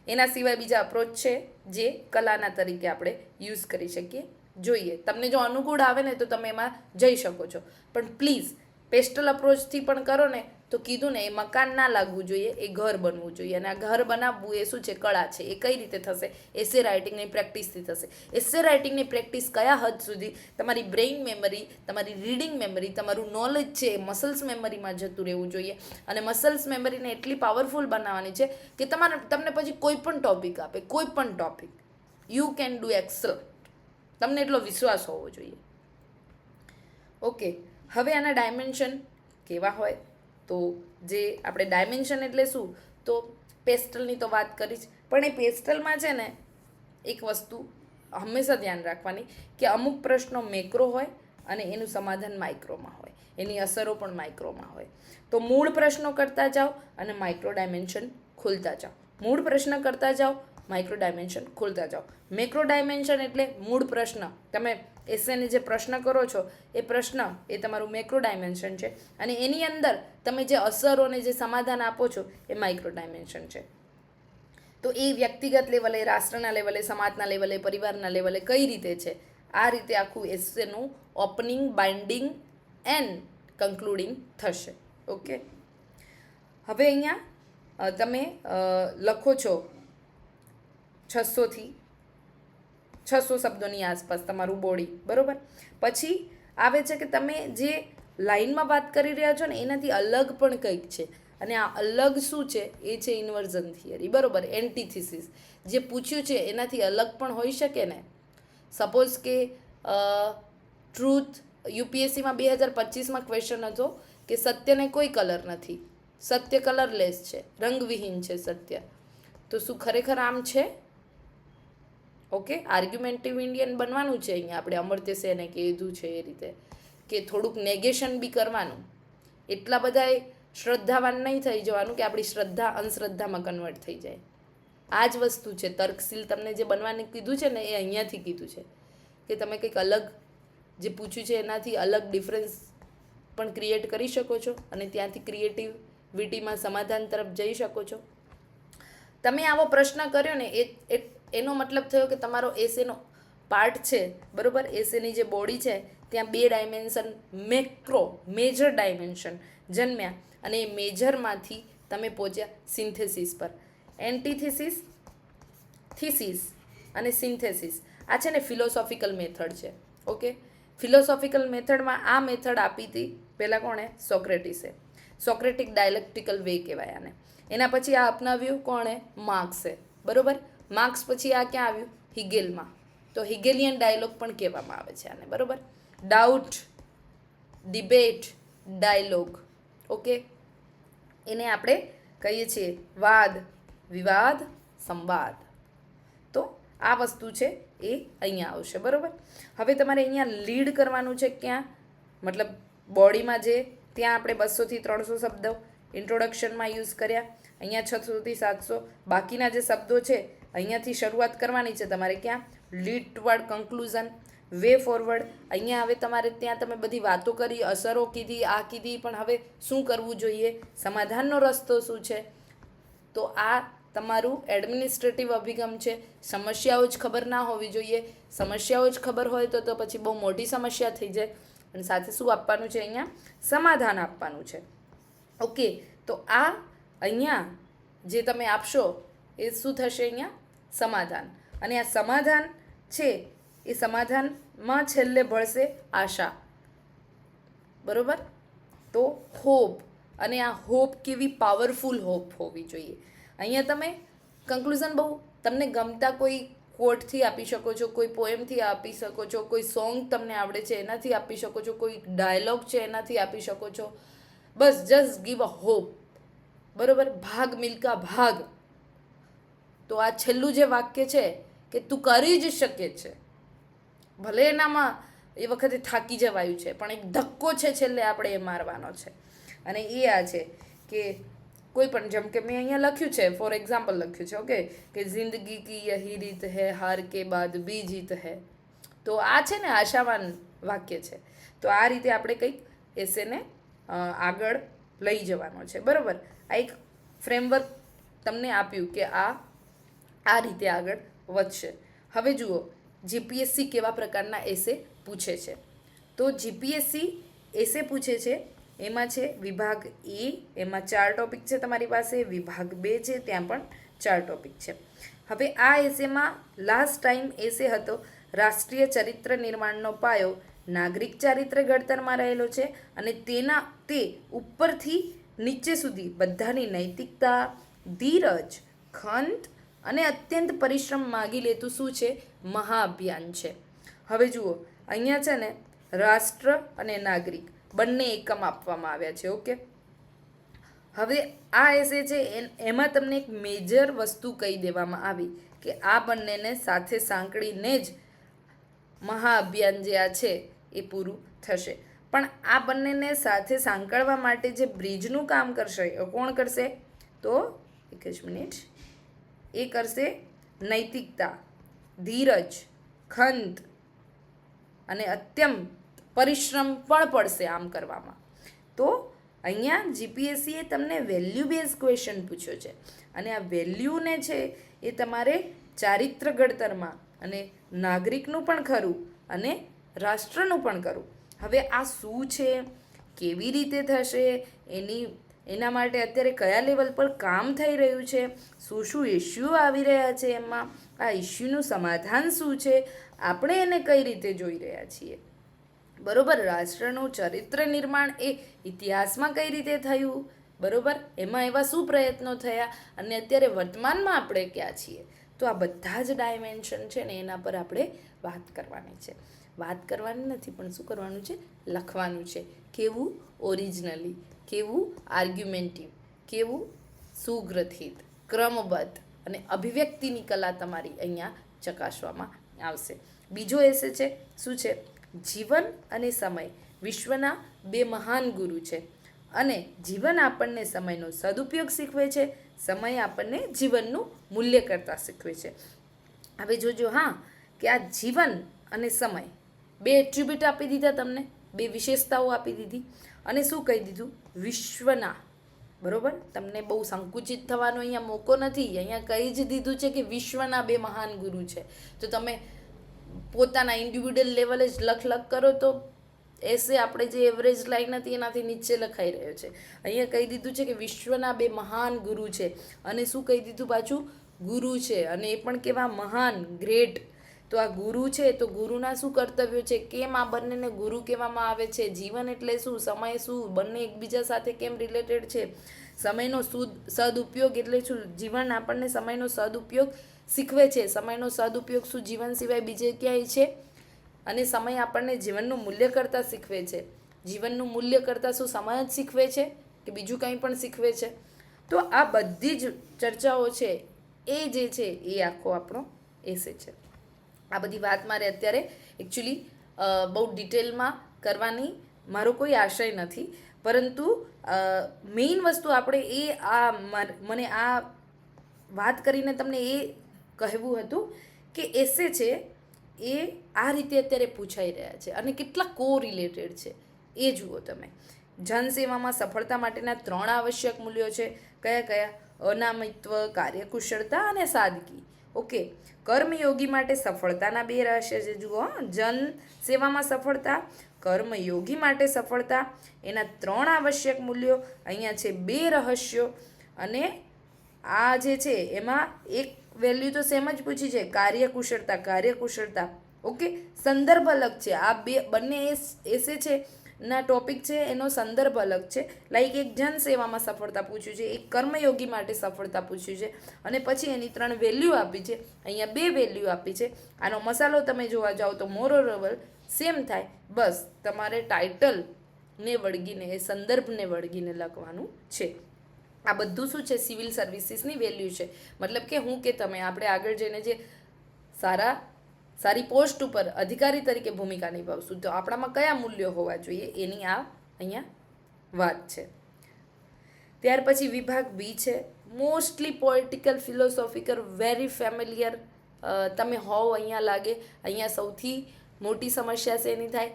એના સિવાય બીજા અપ્રોચ છે જે કલાના તરીકે આપણે યુઝ કરી શકીએ. જોઈએ, તમને જો અનુકૂળ આવે ને તો તમે એમાં જઈ શકો છો, પણ પ્લીઝ પેસ્ટલ અપ્રોચથી પણ કરો ને તો કીધું ને, એ મકાન ના લાગવું જોઈએ, એ ઘર બનવું જોઈએ. અને આ ઘર બનાવવું એ શું છે? કળા છે. એ કઈ રીતે થશે? એસે રાઇટિંગની પ્રેક્ટિસથી થશે. એસે રાઇટિંગની પ્રેક્ટિસ કયા હદ સુધી? તમારી બ્રેઇન મેમરી, તમારી રીડિંગ મેમરી, તમારું નોલેજ છે એ મસલ્સ મેમરીમાં જતું રહેવું જોઈએ. અને મસલ્સ મેમરીને એટલી પાવરફુલ બનાવવાની છે કે તમને પછી કોઈ પણ ટોપિક આપે, કોઈ પણ topic, you can do Excel. તમને એટલો વિશ્વાસ હોવો જોઈએ. ઓકે, હવે આના ડાયમેન્શન કેવા હોય? તો જે આપણે ડાયમેન્શન એટલે શું? તો પેસ્ટલની તો વાત કરી જ, પણ એ પેસ્ટલમાં છે ને એક વસ્તુ હંમેશા ધ્યાન રાખવાની કે અમુક પ્રશ્નો મેક્રો હોય અને એનું સમાધાન માઇક્રોમાં હોય, એની અસરો પણ માઇક્રોમાં હોય. તો મૂળ પ્રશ્નો કરતા જાઓ અને માઇક્રો ડાયમેન્શન ખોલતા જાઓ. મૂળ પ્રશ્ન કરતા જાઓ, માઇક્રો ડાયમેન્શન ખોલતા જાઓ. મેક્રો ડાયમેન્શન એટલે મૂળ પ્રશ્ન, તમે એસેને જે પ્રશ્ન કરો છો એ પ્રશ્ન એ તમારું મેક્રો ડાયમેન્શન છે, અને એની અંદર તમે જે અસરોને જે સમાધાન આપો છો એ માઇક્રો ડાયમેન્શન છે. તો એ વ્યક્તિગત લેવલે, રાષ્ટ્રના લેવલે, સમાજના લેવલે, પરિવારના લેવલે કઈ રીતે છે, આ રીતે આખું એસેનું ઓપનિંગ, બાઇન્ડિંગ એન્ડ કન્ક્લુડિંગ થશે. ઓકે, હવે અહીંયા તમે લખો છો 600 શબ્દોની આસપાસ તમારું બોડી, બરાબર. પછી આવે છે કે તમે જે લાઇનમાં વાત કરી રહ્યા છો ને એનાથી અલગ પણ કંઈક છે, અને આ અલગ શું છે? એ છે ઇન્વર્ઝન થિયરી, બરાબર. એન્ટીથીસિસ જે પૂછ્યું છે એનાથી અલગ પણ હોઈ શકે ને. સપોઝ કે ટ્રુથ, યુપીએસસીમાં 2025માં ક્વેશ્ચન હતો કે સત્યને કોઈ કલર નથી, સત્ય કલરલેસ છે, રંગવિહીન છે સત્ય. તો શું ખરેખર આમ છે? ઓકે, આર્ગ્યુમેન્ટિવ ઇન્ડિયન બનવાનું છે અહીંયા આપણે. અમર્ત્ય સેને કીધું છે એ રીતે કે થોડુંક નેગેશન બી કરવાનું. એટલા બધા શ્રદ્ધાવાન નહીં થઈ જવાનું કે આપણી શ્રદ્ધા અંધશ્રદ્ધામાં કન્વર્ટ થઈ જાય. આ જ વસ્તુ છે. તર્કશીલ તમને જે બનવાનું કીધું છે ને એ અહીંયાથી કીધું છે કે તમે કંઈક અલગ જે પૂછ્યું છે એનાથી અલગ ડિફરન્સ પણ ક્રિએટ કરી શકો છો, અને ત્યાંથી ક્રિએટિવિટીમાં સમાધાન તરફ જઈ શકો છો. તમે આવો પ્રશ્ન કર્યો ને એનો મતલબ થયો કે તમારો એસેનો પાર્ટ છે, બરાબર. એસેની જે બોડી છે ત્યાં 2 ડાયમેન્શન, મેજર ડાયમેન્શન જન્મ્યા, અને એ મેજરમાંથી તમે પહોંચ્યા સિન્થેસિસ પર. એન્ટીથીસિસ, થીસિસ અને સિન્થેસિસ આ છે ને ફિલોસોફિકલ મેથડ છે. ઓકે, ફિલોસોફિકલ મેથડમાં આ મેથડ આપી હતી પહેલાં કોણે? સોક્રેટિસે. સોક્રેટિક ડાયલેક્ટિકલ વે કહેવાય આને. એના પછી આ અપનાવ્યું કોણે? માર્ક્સે, બરાબર. માર્ક્સ પછી આ ક્યાં આવ્યું? હિગેલમાં. તો હિગેલિયન ડાયલોગ પણ કહેવામાં આવે છે આને, બરાબર. Doubt, debate, dialog. ઓકે, એને આપણે કહીએ છીએ વાદ, વિવાદ, સંવાદ. તો આ વસ્તુ છે એ અહીંયા આવશે, બરાબર. હવે તમારે અહીંયા લીડ કરવાનું છે ક્યાં? મતલબ બોડીમાં જે ત્યાં આપણે 200 થી 300 શબ્દો ઇન્ટ્રોડક્શનમાં યુઝ કર્યા. અહીંયા 600 થી 700 બાકીના જે શબ્દો છે અહીંયાથી શરૂઆત કરવાની છે તમારે. ક્યાં? Lead toward conclusion, way forward. અહીંયા હવે તમારે ત્યાં તમે બધી વાતો કરી, અસરો કીધી, આ કીધી, પણ હવે શું કરવું જોઈએ, સમાધાનનો રસ્તો શું છે? તો આ તમારું એડમિનિસ્ટ્રેટિવ અભિગમ છે. સમસ્યાઓ જ ખબર ના હોવી જોઈએ. સમસ્યાઓ જ ખબર હોય તો પછી બહુ મોટી સમસ્યા થઈ જાય. અને સાથે શું આપવાનું છે? અહીંયા સમાધાન આપવાનું છે. ઓકે, તો આ અહીંયા જે તમે આપશો એ શું થશે? અહીંયા સમાધાન. અને આ સમાધાન છે એ સમાધાનમાં છેલ્લે ભળશે આશા. બરોબર? તો હોપ, અને આ હોપ કેવી પાવરફુલ હોપ હોવી જોઈએ. અહીંયા તમે કન્ક્લુઝન બહુ તમને ગમતા કોઈ કોટથી આપી શકો છો, કોઈ પોએમથી આપી શકો છો, કોઈ સોંગ તમને આવડે છે એનાથી આપી શકો છો, કોઈ ડાયલોગ છે એનાથી આપી શકો છો. બસ જસ્ટ ગીવ અ હોપ. બરોબર? ભાગ મિલ્કા ભાગ. તો આ છેલ્લું જે વાક્ય છે કે તું કરી જ શકે છે, ભલે એનામાં એ વખતે થાકી જવાયું છે, પણ એક ધક્કો છે છેલ્લે આપણે એ મારવાનો છે. અને એ આ છે કે કોઈ પણ, જેમ કે મેં અહીંયા લખ્યું છે, ફોર એક્ઝામ્પલ લખ્યું છે, ઓકે, કે જિંદગી કી યહી રીત હૈ, હાર કે બાદ ભી જીત હૈ. તો આ છે ને આશાવાન વાક્ય છે. તો આ રીતે આપણે કંઈક એસેને આગળ લઈ જવાનો છે. બરાબર? આ એક ફ્રેમવર્ક તમને આપ્યું કે આ રીતે આગળ વધશે. હવે જુઓ જીપીએસસી કેવા પ્રકારના એસે પૂછે છે. તો જીપીએસસી એસે પૂછે છે, એમાં છે વિભાગ એ, એમાં 4 ટોપિક છે તમારી પાસે. વિભાગ 2 છે, ત્યાં પણ 4 ટોપિક છે. હવે આ એસેમાં લાસ્ટ ટાઈમ એસે હતો રાષ્ટ્રીય ચરિત્ર નિર્માણનો પાયો નાગરિક ચારિત્ર ઘડતરમાં રહેલો છે, અને તે ઉપરથી નીચે સુધી બધાની નૈતિકતા, ધીરજ, ખંત અને અત્યંત પરિશ્રમ માગી લેતું શું છે? મહાઅભિયાન છે. હવે જુઓ અહીંયા છે ને રાષ્ટ્ર અને નાગરિક બંને એકમ આપવામાં આવ્યા છે. ઓકે, હવે આ એસે છે એમાં તમને એક મેજર વસ્તુ કહી દેવામાં આવી કે આ બંનેને સાથે સાંકળીને જ મહાઅભિયાન જે આ છે એ પૂરું થશે. પણ આ બંનેને સાથે સાંકળવા માટે જે બ્રિજનું કામ કરશે એ કોણ કરશે? તો એક જ મિનિટ, એ કરશે નૈતિકતા, ધીરજ, ખંત અને અત્યંત પરિશ્રમ પણ પડશે આમ કરવામાં. તો અહીંયા જીપીએસસીએ તમને વેલ્યુ બેઝ ક્વેશ્ચન પૂછ્યો છે, અને આ વેલ્યુને છે એ તમારે ચારિત્ર ઘડતરમાં અને નાગરિકનું પણ ખરું અને રાષ્ટ્રનું પણ ખરું. હવે આ શું છે, કેવી રીતે થશે, એના માટે અત્યારે કયા લેવલ પર કામ થઈ રહ્યું છે, શું શું ઇસ્યુ આવી રહ્યા છે, એમાં આ ઇસ્યુનું સમાધાન શું છે, આપણે એને કઈ રીતે જોઈ રહ્યા છીએ. બરોબર? રાષ્ટ્રનું ચરિત્ર નિર્માણ એ ઇતિહાસમાં કઈ રીતે થયું, બરોબર, એમાં એવા શું પ્રયત્નો થયા, અને અત્યારે વર્તમાનમાં આપણે ક્યાં છીએ. તો આ બધા જ ડાયમેન્શન છે ને એના પર આપણે વાત કરવાની છે. વાત કરવાની નથી, પણ શું કરવાનું છે? લખવાનું છે. કેવું? ઓરિજિનલી. કેવું? આર્ગ્યુમેન્ટિવ. કેવું? સુગ્રથિત, ક્રમબદ્ધ અને અભિવ્યક્તિની કલા તમારી અહીંયા ચકાસવામાં આવશે. બીજો એસે છે, શું છે? જીવન અને સમય વિશ્વના 2 મહાન ગુરુ છે, અને જીવન આપણને સમયનો સદુપયોગ શીખવે છે, સમય આપણને જીવનનું મૂલ્ય કરતાં શીખવે છે. હવે જોજો હા, કે આ જીવન અને સમય 2 એટ્રીબ્યુટ આપી દીધા તમને, 2 વિશેષતાઓ આપી દીધી, અને શું કહી દીધું? વિશ્વના. બરોબર? તમને બહુ સંકુચિત થવાનો અહીંયા મોકો નથી. અહીંયા કહી જ દીધું છે કે વિશ્વના 2 મહાન ગુરુ છે. તો તમે પોતાના ઇન્ડિવિડ્યુઅલ લેવલે જ લખ કરો તો એસે આપણે જે એવરેજ લાઈન હતી એનાથી નીચે લખાઈ રહ્યો છે. અહીંયા કહી દીધું છે કે વિશ્વના 2 મહાન ગુરુ છે, અને શું કહી દીધું પાછું? ગુરુ છે, અને એ પણ કેવા મહાન, ગ્રેટ. તો આ ગુરુ છે, તો ગુરુના શું કર્તવ્યો છે, કેમ આ બંનેને ગુરુ કહેવામાં આવે છે, જીવન એટલે શું, સમય શું, બંને એકબીજા સાથે કેમ રિલેટેડ છે, સમયનો સદુપયોગ એટલે શું, જીવન આપણને સમયનો સદુપયોગ શીખવે છે, સમયનો સદુપયોગ શું જીવન સિવાય બીજે ક્યાંય છે, અને સમય આપણને જીવનનું મૂલ્ય કરતાં શીખવે છે, જીવનનું મૂલ્ય કરતાં શું સમય જ શીખવે છે કે બીજું કંઈ પણ શીખવે છે. તો આ બધી જ ચર્ચાઓ છે એ જે છે એ આખો આપણો એસે છે. આ બધી વાત મારે અત્યારે એકચ્યુઅલી બહુ ડિટેલમાં કરવાની મારો કોઈ આશય નથી, પરંતુ મેઇન વસ્તુ આપણે મને આ વાત કરીને તમને એ કહેવું હતું કે એસે છે એ આ રીતે અત્યારે પૂછાઈ રહ્યા છે, અને કેટલા કોરિલેટેડ છે એ જુઓ તમે. જનસેવામાં સફળતા માટેના 3 આવશ્યક મૂલ્યો છે. કયા કયા? અનામિત્વ, કાર્યકુશળતા અને સાદગી. ઓકે, કર્મયોગી માટે સફળતાના 2 રહસ્ય છે. જુઓ, જન સેવામાં સફળતા, કર્મયોગી માટે સફળતા, એના 3 આવશ્યક મૂલ્યો. અહીંયા છે 2 રહસ્યો, અને આ જે છે એમાં એક વેલ્યુ તો સેમ જ પૂછી છે, કાર્યકુશળતા. ઓકે, સંદર્ભ અલગ છે. આ બંને એસે છે ના ટોપિક છે એનો સંદર્ભ અલગ છે. લાઈક એક જનસેવામાં સફળતા પૂછ્યું છે, એક કર્મયોગી માટે સફળતા પૂછ્યું છે, અને પછી એની 3 વેલ્યુ આપી છે. અહીંયા 2 વેલ્યુ આપી છે. આનો મસાલો તમે જોવા જાઓ તો મોરોવર સેમ થાય, બસ તમારે ટાઇટલને વળગીને, એ સંદર્ભને વળગીને લખવાનું છે. આ બધું શું છે, સિવિલ સર્વિસીસની વેલ્યુ છે. મતલબ કે હું કે તમે આપણે આગળ જઈને જે સારી પોસ્ટ ઉપર અધિકારી તરીકે ભૂમિકા નિભાવશું તો આપણામાં કયા મૂલ્યો હોવા જોઈએ એની આ અહીંયા વાત છે. ત્યાર પછી વિભાગ બી છે, mostly political philosophical, very familiar તમે હોવ અહીંયા લાગે. અહીંયા સૌથી મોટી સમસ્યા છે એની થાય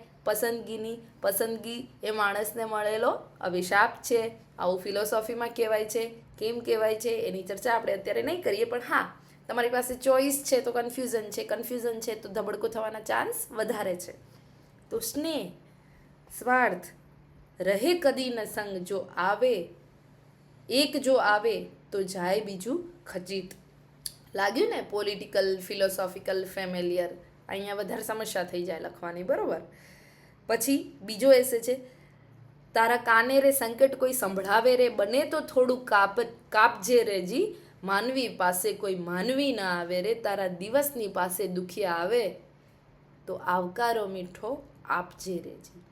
પસંદગી એ માણસને મળેલો અભિશાપ છે. આવું ફિલોસોફીમાં કહેવાય છે. કેમ કહેવાય છે એની ચર્ચા આપણે અત્યારે નહીં કરીએ, પણ હા, તમારી પાસે ચોઈસ છે તો કન્ફ્યુઝન છે તો ધબડકો થવાના ચાન્સ વધારે છે. તો સ્નેહ સ્વાર્થ રહે કદી ન સંગ, જો આવે એક જો આવે તો જાય બીજું ખચીત. લાગ્યું ને, પોલિટિકલ ફિલોસોફિકલ ફેમિલિયર, અહીંયા વધારે સમસ્યા થઈ જાય લખવાની, બરોબર. પછી બીજો એસે છે, તારા કાને રે સંકટ કોઈ સંભળાવે રે, બને તો થોડું કાપજે રેજી, માનવી પાસે કોઈ માનવી ના આવે રે, તારા દિવસની પાસે દુખિયા આવે તો આવકારો મીઠો આપજે રેજી.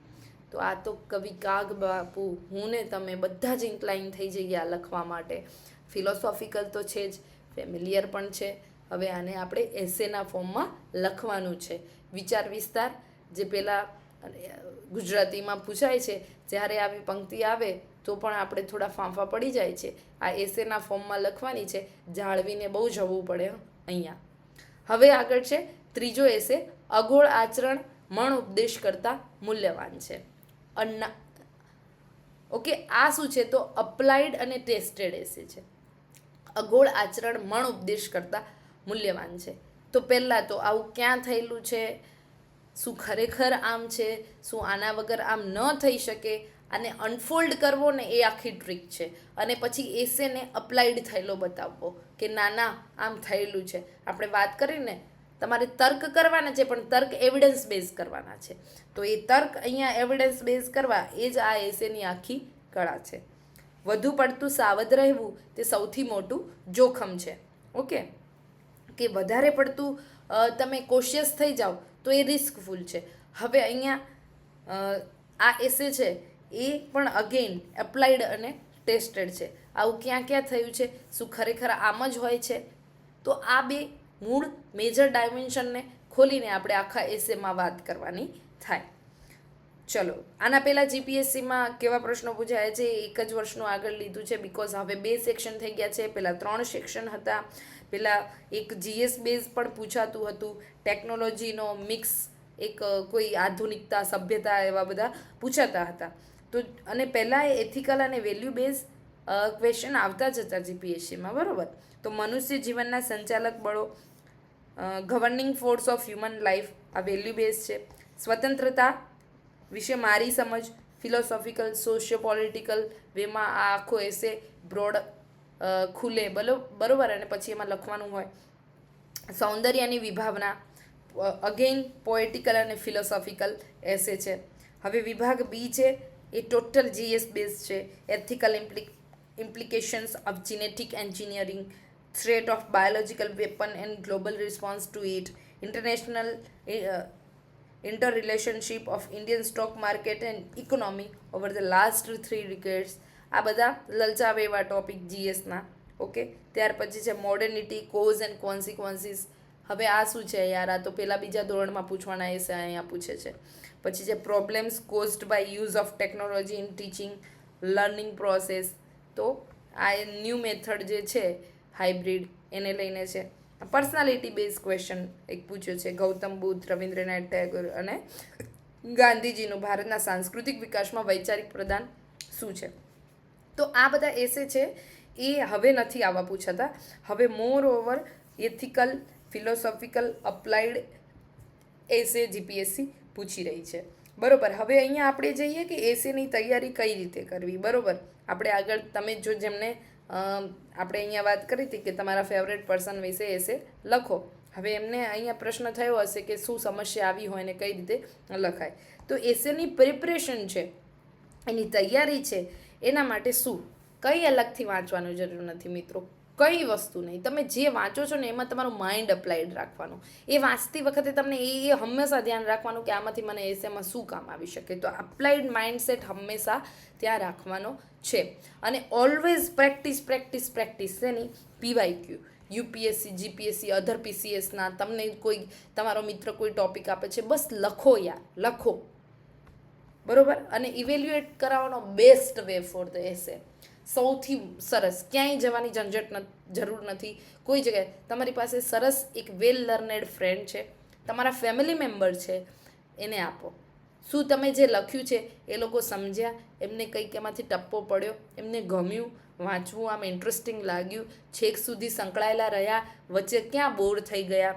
તો આ તો કવિ કાગ બાપુ, હું ને તમે બધા જ ઇન્ક્લાઇન થઈ જઈએ આ લખવા માટે. ફિલોસોફિકલ તો છે જ, ફેમિલિયર પણ છે. હવે આને આપણે એસેના ફોર્મમાં લખવાનું છે. વિચાર વિસ્તાર જે પેલા ગુજરાતીમાં પૂછાય છે, જ્યારે આવી પંક્તિ આવે તો પણ આપણે થોડા ફાંફા પડી જાય છે. આ એસેના ફોર્મમાં લખવાની છે, જાળવીને બહુ જવું પડે અહીંયા. હવે આગળ છે ત્રીજો એસે, અગોળ આચરણ મણ ઉપદેશ કરતા મૂલ્યવાન છે. ઓકે, આ શું છે તો અપ્લાઇડ અને ટેસ્ટેડ એસે છે. અગોળ આચરણ મણ ઉપદેશ કરતા મૂલ્યવાન છે. તો પહેલાં તો આવું ક્યાં થયેલું છે, શું ખરેખર આમ છે, શું આના વગર આમ ન થઈ શકે, આને અનફોલ્ડ કરવો ને એ આખી ટ્રીક છે. અને પછી એસેને અપ્લાઇડ થયેલો બતાવવો કે ના આમ થયેલું છે. આપણે વાત કરીને તમારે તર્ક કરવાના છે, પણ તર્ક એવિડન્સ બેઝ કરવાના છે. તો એ તર્ક અહીંયા એવિડન્સ બેઝ કરવા એ જ આ એસેની આખી કળા છે. વધુ પડતું સાવધ રહેવું તે સૌથી મોટું જોખમ છે. ઓકે, કે વધારે પડતું તમે કોશિયસ થઈ જાઓ તો એ રિસ્કફુલ છે. હવે અહીંયા આ એસે છે એ પણ અગેન એપ્લાઇડ અને ટેસ્ટેડ છે. આવું ક્યાં ક્યાં થયું છે, શું ખરેખર આમ જ હોય છે? તો આ બે મૂળ મેજર ડાયમેન્શનને ખોલીને આપણે આખા એસેમાં વાત કરવાની થાય. ચલો, આના પહેલાં જીપીએસસીમાં કેવા પ્રશ્નો પૂછાયા છે, એક જ વર્ષનું આગળ લીધું છે, બિકોઝ હવે 2 સેક્શન થઈ ગયા છે. પહેલાં 3 સેક્શન હતા. પહેલાં એક જીએસ બેઝ પણ પૂછાતું હતું, ટેકનોલોજીનો મિક્સ, એક કોઈ આધુનિકતા, સભ્યતા, એવા બધા પૂછાતા હતા. તો અને પહેલાં એ એથિકલ અને વેલ્યુ બેઝ ક્વેશ્ચન આવતા જ હતા જીપીએસસીમાં, બરાબર. તો મનુષ્ય જીવનના સંચાલક બળો, governing force of human life, આ વેલ્યુ બેઝ છે. સ્વતંત્રતા વિશે મારી સમજ, ફિલોસોફિકલ સોશિયો પોલિટિકલ વેમાં આ આખો એસે બ્રોડ ખુલે, બરોબર. અને પછી એમાં લખવાનું હોય સૌંદર્યની વિભાવના, અગેન પોએટિકલ અને ફિલોસોફિકલ એસે છે. હવે વિભાગ બી છે એ ટોટલ જીએસ બેઝ છે. Ethical implications of genetic engineering, threat of biological weapon and global response to it, international interrelationship of Indian stock market and economy over the last 3 decades. આ બધા લલચાવે એવા topic જીએસના. Okay, ત્યાર પછી છે મોડર્નિટી, cause and consequences. હવે આ શું છે યાર, આ તો પહેલાં બીજા ધોરણમાં પૂછવાના એસે અહીંયા પૂછે છે. પછી છે problems caused by use of technology in teaching learning process. તો આ ન્યૂ મેથડ જે છે હાઇબ્રિડ, એને લઈને છે. પર્સનાલિટી બેઝ ક્વેશ્ચન એક પૂછ્યો છે, ગૌતમ બુદ્ધ, રવિન્દ્રનાથ ટેગોર અને ગાંધીજીનું ભારતના સાંસ્કૃતિક વિકાસમાં વૈચારિક પ્રદાન શું છે. તો આ બધા એસે છે એ હવે નથી આવા પૂછાતા. હવે મોર ઓવર એથિકલ, ફિલોસોફિકલ, અપ્લાઇડ એસે જીપીએસસી પૂછી રહી છે, બરોબર. હવે અહીંયા આપણે જઈએ કે એસેની તૈયારી કઈ રીતે કરવી, બરોબર. આપણે આગળ તમે જો જેમને આપણે અહીંયા વાત કરી હતી કે તમારા ફેવરેટ પર્સન વિશે એસે લખો. હવે એમને અહીંયા પ્રશ્ન થયો હશે કે શું સમસ્યા આવી હોય ને કઈ રીતે લખાય. તો એસેની પ્રિપરેશન છે, એની તૈયારી છે, એના માટે શું કંઈ અલગથી વાંચવાની જરૂર નથી મિત્રો. કઈ વસ્તુ નહીં, તમે જે વાંચો છો ને એમાં તમારું માઇન્ડ અપ્લાઇડ રાખવાનું. એ વાંચતી વખતે તમને એ હંમેશા ધ્યાન રાખવાનું કે આમાંથી મને એસેમાં શું કામ આવી શકે. તો અપ્લાઇડ માઇન્ડસેટ હંમેશા ત્યાં રાખવાનો છે. અને ઓલવેઝ પ્રેક્ટિસ પ્રેક્ટિસ પ્રેક્ટિસ શેની? PYQ, UPSC, GPSC, અધર PCSના તમને કોઈ તમારો મિત્ર કોઈ ટોપિક આપે છે, બસ લખો યાર, લખો, બરોબર. અને ઇવેલ્યુએટ કરાવવાનો બેસ્ટ વે ફોર ધ એસે, સૌથી સરસ. ક્યાંય જવાની ઝંઝટ જરૂર નથી કોઈ જગ્યાએ. તમારી પાસે સરસ એક વેલ લર્નેડ ફ્રેન્ડ છે, તમારા ફેમિલી મેમ્બર છે, એને આપો. શું તમે જે લખ્યું છે એ લોકો સમજ્યા, એમને કંઈક એમાંથી ટપ્પો પડ્યો, એમને ગમ્યું, વાંચવું આમ ઇન્ટરેસ્ટિંગ લાગ્યું, છેક સુધી સંકળાયેલા રહ્યા, વચ્ચે ક્યાં બોર થઈ ગયા,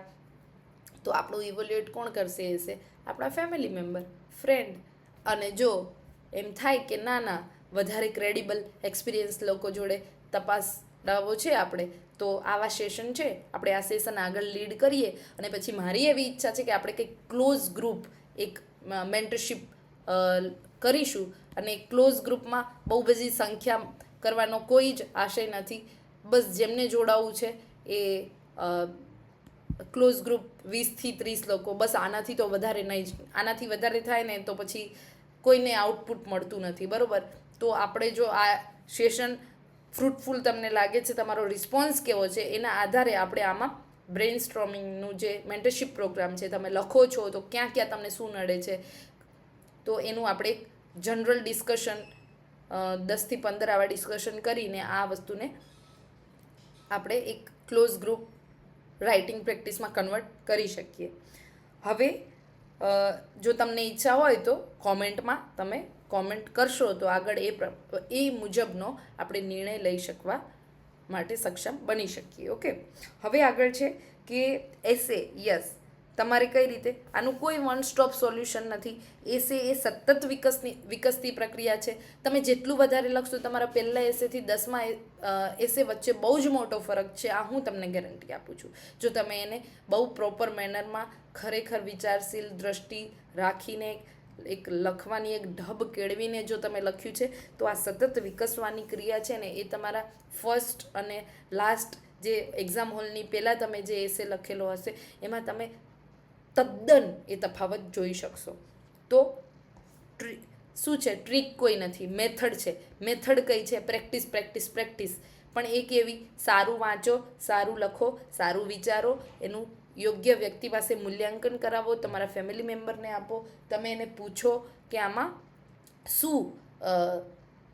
તો આપણું ઇવેલ્યુએટ કોણ કરશે એસે? આપણા ફેમિલી મેમ્બર, ફ્રેન્ડ. અને જો એમ થાય કે ના વધારે ક્રેડિબલ એક્સપિરિયન્સ લોકો જોડે તપાસડાવો છે આપણે, તો આવા સેશન છે, આપણે આ સેશન આગળ લીડ કરીએ. અને પછી મારી એવી ઈચ્છા છે કે આપણે કંઈક ક્લોઝ ગ્રુપ, એક મેન્ટરશિપ કરીશું. અને ક્લોઝ ગ્રુપમાં બહુ બધી સંખ્યા કરવાનો કોઈ જ આશય નથી. બસ જેમને જોડાવવું છે એ ક્લોઝ ગ્રુપ 20થી 30 લોકો, બસ. આનાથી તો વધારે નહીં જ. આનાથી વધારે થાય ને તો પછી કોઈને આઉટપુટ મળતું નથી, બરાબર. તો આપણે જો આ સેશન ફ્રૂટફુલ તમને લાગે છે, તમારો રિસ્પોન્સ કેવો છે, એના આધારે આપણે આમાં બ્રેઇન સ્ટ્રોમિંગનું જે મેન્ટરશિપ પ્રોગ્રામ છે, તમે લખો છો તો ક્યાં ક્યાં તમને શું નડે છે, તો એનું આપણે એક જનરલ ડિસ્કશન 10થી 15 આવા ડિસ્કશન કરીને આ વસ્તુને આપણે એક ક્લોઝ ગ્રુપ રાઇટિંગ પ્રેક્ટિસમાં કન્વર્ટ કરી શકીએ. હવે જો તમને ઈચ્છા હોય તો કોમેન્ટમાં તમે કોમેન્ટ કરશો તો આગળ એ મુજબનો આપણે નિર્ણય લઈ શકવા માટે સક્ષમ બની શકીએ. ઓકે, હવે આગળ છે કે એસે. યસ, તમારે કઈ રીતે, આનું કોઈ વન સ્ટોપ સોલ્યુશન નથી. એસે એ સતત વિકસતી પ્રક્રિયા છે. તમે જેટલું વધારે લખશો, તમારા પહેલા એસેથી 10મા એસે વચ્ચે બહુ જ મોટો ફરક છે, આ હું તમને ગેરંટી આપું છું. જો તમે એને બહુ પ્રોપર મેનરમાં ખરેખર વિચારશીલ દ્રષ્ટિ રાખીને એક લખવાની એક ઢબ કેળવીને જો તમે લખ્યું છે, તો આ સતત વિકસવાની ક્રિયા છે ને એ તમારા ફર્સ્ટ અને લાસ્ટ જે એક્ઝામ હોલની પહેલાં તમે જે એસે લખેલો હશે એમાં તમે તદ્દન એ તફાવત જોઈ શકશો. તો શું છે? ટ્રીક કોઈ નથી, મેથડ છે. મેથડ કઈ છે? Practice practice practice. પણ એ કેવી? સારું વાંચો, સારું લખો, સારું વિચારો, એનું યોગ્ય વ્યક્તિ પાસે મૂલ્યાંકન કરાવો, તમારા ફેમિલી મેમ્બરને આપો, તમે એને પૂછો કે આમાં શું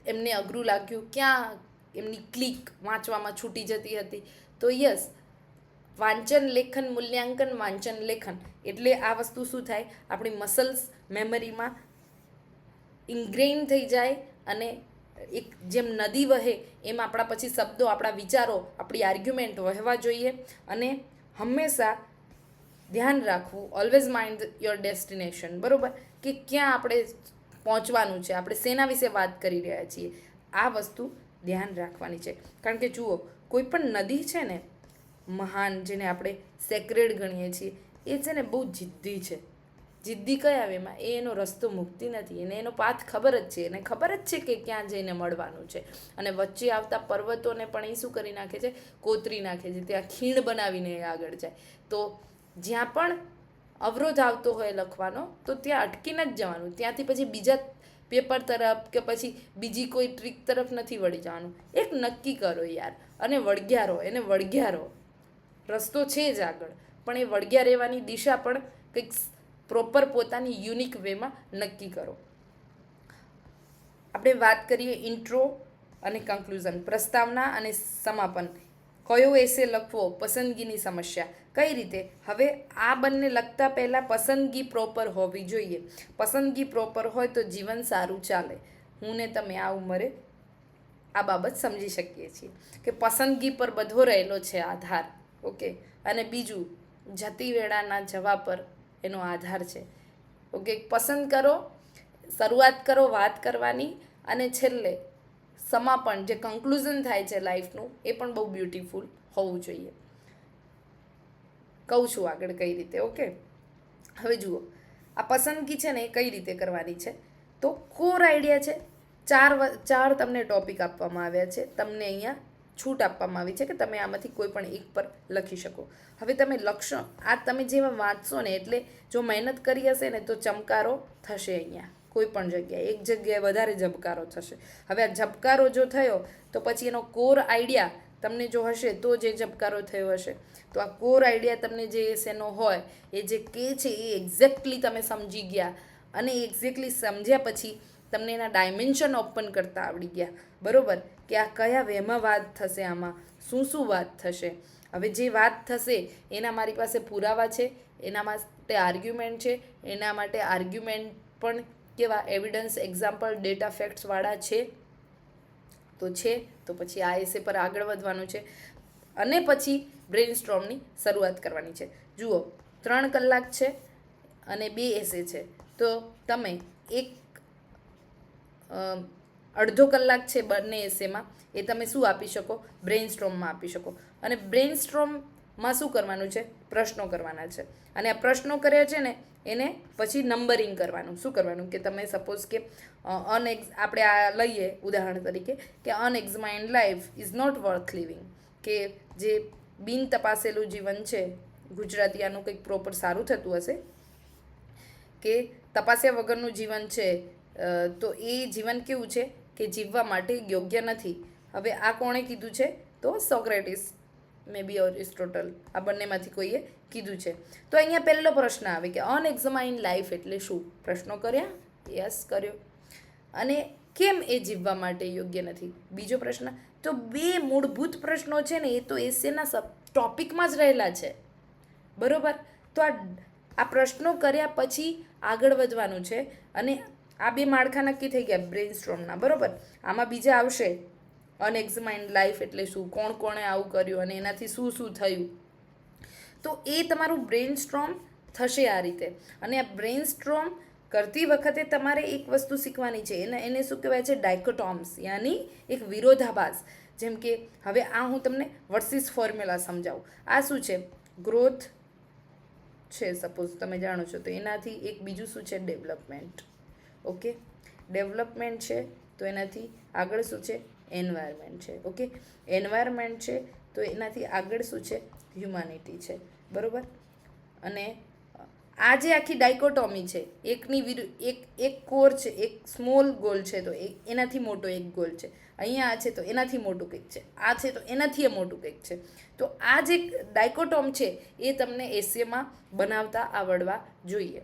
એમને અઘરું લાગ્યું, ક્યાં એમની ક્લિક વાંચવામાં છૂટી જતી હતી. તો યસ, વાંચન લેખન મૂલ્યાંકન, વાંચન લેખન, એટલે આ વસ્તુ શું થાય? આપણી મસલ્સ મેમરીમાં ઇન્ગ્રેઇન થઈ જાય અને એક જેમ નદી વહે એમ આપણા પછી શબ્દો, આપણા વિચારો, આપણી આર્ગ્યુમેન્ટ વહેવા જોઈએ. અને હંમેશા ધ્યાન રાખવું, ઓલવેઝ માઇન્ડ યોર ડેસ્ટિનેશન, બરાબર, કે ક્યાં આપણે પહોંચવાનું છે, આપણે શેના વિશે વાત કરી રહ્યા છીએ, આ વસ્તુ ધ્યાન રાખવાની છે. કારણ કે જુઓ, કોઈ પણ નદી છે ને મહાન, જેને આપણે સેક્રેડ ગણીએ છીએ, એ છે ને બહુ જિદ્દી છે. જિદ્દી કયા વેમાં? એ એનો રસ્તો મૂકતી નથી, એને એનો પાથ ખબર જ છે, એને ખબર જ છે કે ક્યાં જઈને મળવાનું છે. અને વચ્ચે આવતા પર્વતોને પણ એ શું કરી નાખે છે? કોતરી નાખે છે, ત્યાં ખીણ બનાવીને એ આગળ જાય. તો જ્યાં પણ અવરોધ આવતો હોય લખવાનો, તો ત્યાં અટકીને જ જવાનું, ત્યાંથી પછી બીજા પેપર તરફ કે પછી બીજી કોઈ ટ્રીક તરફ નથી વળી જવાનું. એક નક્કી કરો યાર, અને વળગ્યા એને વળગ્યા રસ્તો છે જ આગળ, પણ એ વળગ્યા રહેવાની દિશા પણ કંઈક પ્રોપર પોતાની યુનિક વેમાં નક્કી કરો. આપણે વાત કરીએ ઇન્ટ્રો અને કન્ક્લુઝન, પ્રસ્તાવના અને સમાપન. કયો એસે લખવો, પસંદગીની સમસ્યા, કઈ રીતે? હવે આ બંને લખતા પહેલાં પસંદગી પ્રોપર હોવી જોઈએ. પસંદગી પ્રોપર હોય તો જીવન સારું ચાલે. હું ને તમે આ ઉંમરે આ બાબત સમજી શકીએ છીએ કે પસંદગી પર બધો રહેલો છે આધાર. ઓકે, અને બીજું જતી વેળાના જવા પર એનો આધાર છે. ઓકે, પસંદ કરો, શરૂઆત કરો વાત કરવાની, અને છેલ્લે સમાપન જે કન્ક્લુઝન થાય છે લાઈફનું એ પણ બહુ બ્યુટીફુલ હોવું જોઈએ. કહું છું આગળ કઈ રીતે. ઓકે, હવે જુઓ આ પસંદગી છે ને એ કઈ રીતે કરવાની છે. તો કોર આઈડિયા છે, ચાર તમને ટોપિક આપવામાં આવ્યા છે, તમને અહીંયા છૂટ આપવામાં આવી છે કે તમે આમાંથી કોઈ પણ એક પર લખી શકો. હવે તમે લખશો, આ તમે જેવા વાંચશો ને એટલે જો મહેનત કરી હશે ને તો ચમકારો થશે અહીંયા કોઈ પણ જગ્યાએ, એક જગ્યાએ વધારે ઝબકારો થશે. હવે આ ઝબકારો જો થયો તો પછી એનો કોર આઈડિયા તમને જો હશે તો જે ઝબકારો થયો હશે. તો આ કોર આઈડિયા તમને જે શેનો હોય એ જે કહે છે એ એક્ઝેક્ટલી તમે સમજી ગયા, અને એક્ઝેક્ટલી સમજ્યા પછી તમને એના ડાયમેન્શન ઓપન કરતા આવડી ગયા, બરાબર, કે આ કયા વેમાં વાત થશે, આમાં શું શું વાત થશે. હવે જે વાત થશે એના મારી પાસે પુરાવા છે, એના માટે આર્ગ્યુમેન્ટ છે, એના માટે આર્ગ્યુમેન્ટ પણ કેવા એવિડન્સ, એક્ઝામ્પલ, ડેટા, ફેક્ટ્સવાળા છે. તો પછી આ એસે પર આગળ વધવાનું છે અને પછી બ્રેઇનસ્ટોર્મની શરૂઆત કરવાની છે. જુઓ 3 કલાક છે અને 2 એસે છે, તો તમે અડધો કલાક છે બંને એસેમાં, એ તમે શું આપી શકો, બ્રેઇનસ્ટોર્મમાં આપી શકો. અને બ્રેઇનસ્ટોર્મમાં શું કરવાનું છે, પ્રશ્નો કરવાના છે. અને આ પ્રશ્નો કર્યા છે ને એને પછી નંબરિંગ કરવાનું. શું કરવાનું કે તમે સપોઝ કે આપણે આ લઈએ ઉદાહરણ તરીકે કે unexamined life is not worth living, કે જે બિન તપાસેલું જીવન છે, ગુજરાતી આનું કંઈક પ્રોપર સારું થતું હશે કે તપાસ્યા વગરનું જીવન છે, તો એ જીવન કેવું છે કે જીવવા માટે યોગ્ય નથી. હવે આ કોણે કીધું છે, તો સોક્રેટિસ, મે બી એરિસ્ટોટલ, આ બંનેમાંથી કોઈએ કીધું છે. તો અહીંયા પહેલો પ્રશ્ન આવે કે અનએક્ઝામાઇન્ડ લાઈફ એટલે શું. પ્રશ્નો કર્યા, યસ કર્યો, અને કેમ એ જીવવા માટે યોગ્ય નથી. બીજો પ્રશ્ન. તો 2 મૂળભૂત પ્રશ્નો છે ને એ તો એસેના ટોપિકમાં જ રહેલા છે, બરાબર. તો આ પ્રશ્નો કર્યા પછી આગળ વધવાનું છે. અને આ 2 માળખા નક્કી થઈ ગયા બ્રેઇનસ્ટોર્મના, બરાબર. આમાં બીજા આવશે અનએક્ઝામાઇન્ડ લાઈફ એટલે શું, કોણ કોણે આવું કર્યું અને એનાથી શું શું થયું. તો એ તમારું બ્રેઇનસ્ટોર્મ થશે આ રીતે. અને આ બ્રેઇનસ્ટોર્મ કરતી વખતે તમારે એક વસ્તુ શીખવાની છે, એને શું કહેવાય છે, ડાયકોટોમ્સ, યાની એક વિરોધાભાસ. જેમ કે હવે આ હું તમને વર્સિસ ફોર્મ્યુલા સમજાવું. આ શું છે, ગ્રોથ છે સપોઝ તમે જાણો છો, તો એનાથી એક બીજું શું છે, ડેવલપમેન્ટ. ઓકે, ડેવલપમેન્ટ છે તો એનાથી આગળ શું છે, એન્વાયરમેન્ટ છે. ઓકે, એન્વાયરમેન્ટ છે તો એનાથી આગળ શું છે, હ્યુમાનિટી છે, બરાબર. અને આ જે આખી ડાયકોટોમી છે, એક કોર છે, એક સ્મોલ ગોલ છે, તો એનાથી મોટો એક ગોલ છે. અહીંયા આ છે તો એનાથી મોટું કંઈક છે, આ છે તો એનાથી મોટું કંઈક છે. તો આ જે ડાયકોટોમ છે એ તમને એસેમાં બનાવતા આવડવા જોઈએ.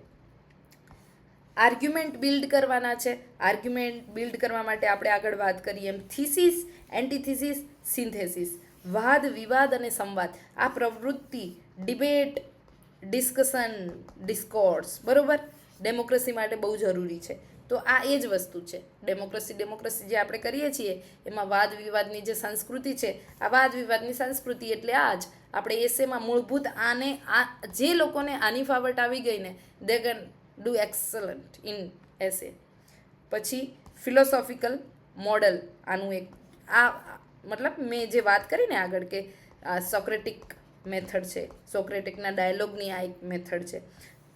આર્ગ્યુમેન્ટ બિલ્ડ કરવાના છે. આર્ગ્યુમેન્ટ બિલ્ડ કરવા માટે આપણે આગળ વાત કરીએ એમ થીસીસ, એન્ટીથીસીસ, સિન્થેસિસ, વાદ વિવાદ અને સંવાદ. આ પ્રવૃત્તિ, ડિબેટ, ડિસ્કશન, ડિસ્કોર્સ, બરાબર, ડેમોક્રેસી માટે બહુ જરૂરી છે. તો આ એ જ વસ્તુ છે ડેમોક્રેસી જે આપણે કરીએ છીએ એમાં વાદ વિવાદની જે સંસ્કૃતિ છે, આ વાદ વિવાદની સંસ્કૃતિ એટલે આ જ આપણે એસેમાં મૂળભૂત આ જે લોકોને આની ફાવટ આવી ગઈ ને they can do excellent in essay. પછી ફિલોસોફિકલ મોડલ, આનું એક આ મતલબ મેં જે વાત કરી ને આગળ કે સોક્રેટિક મેથડ છે, સોક્રેટિકના ડાયલોગની આ એક મેથડ છે.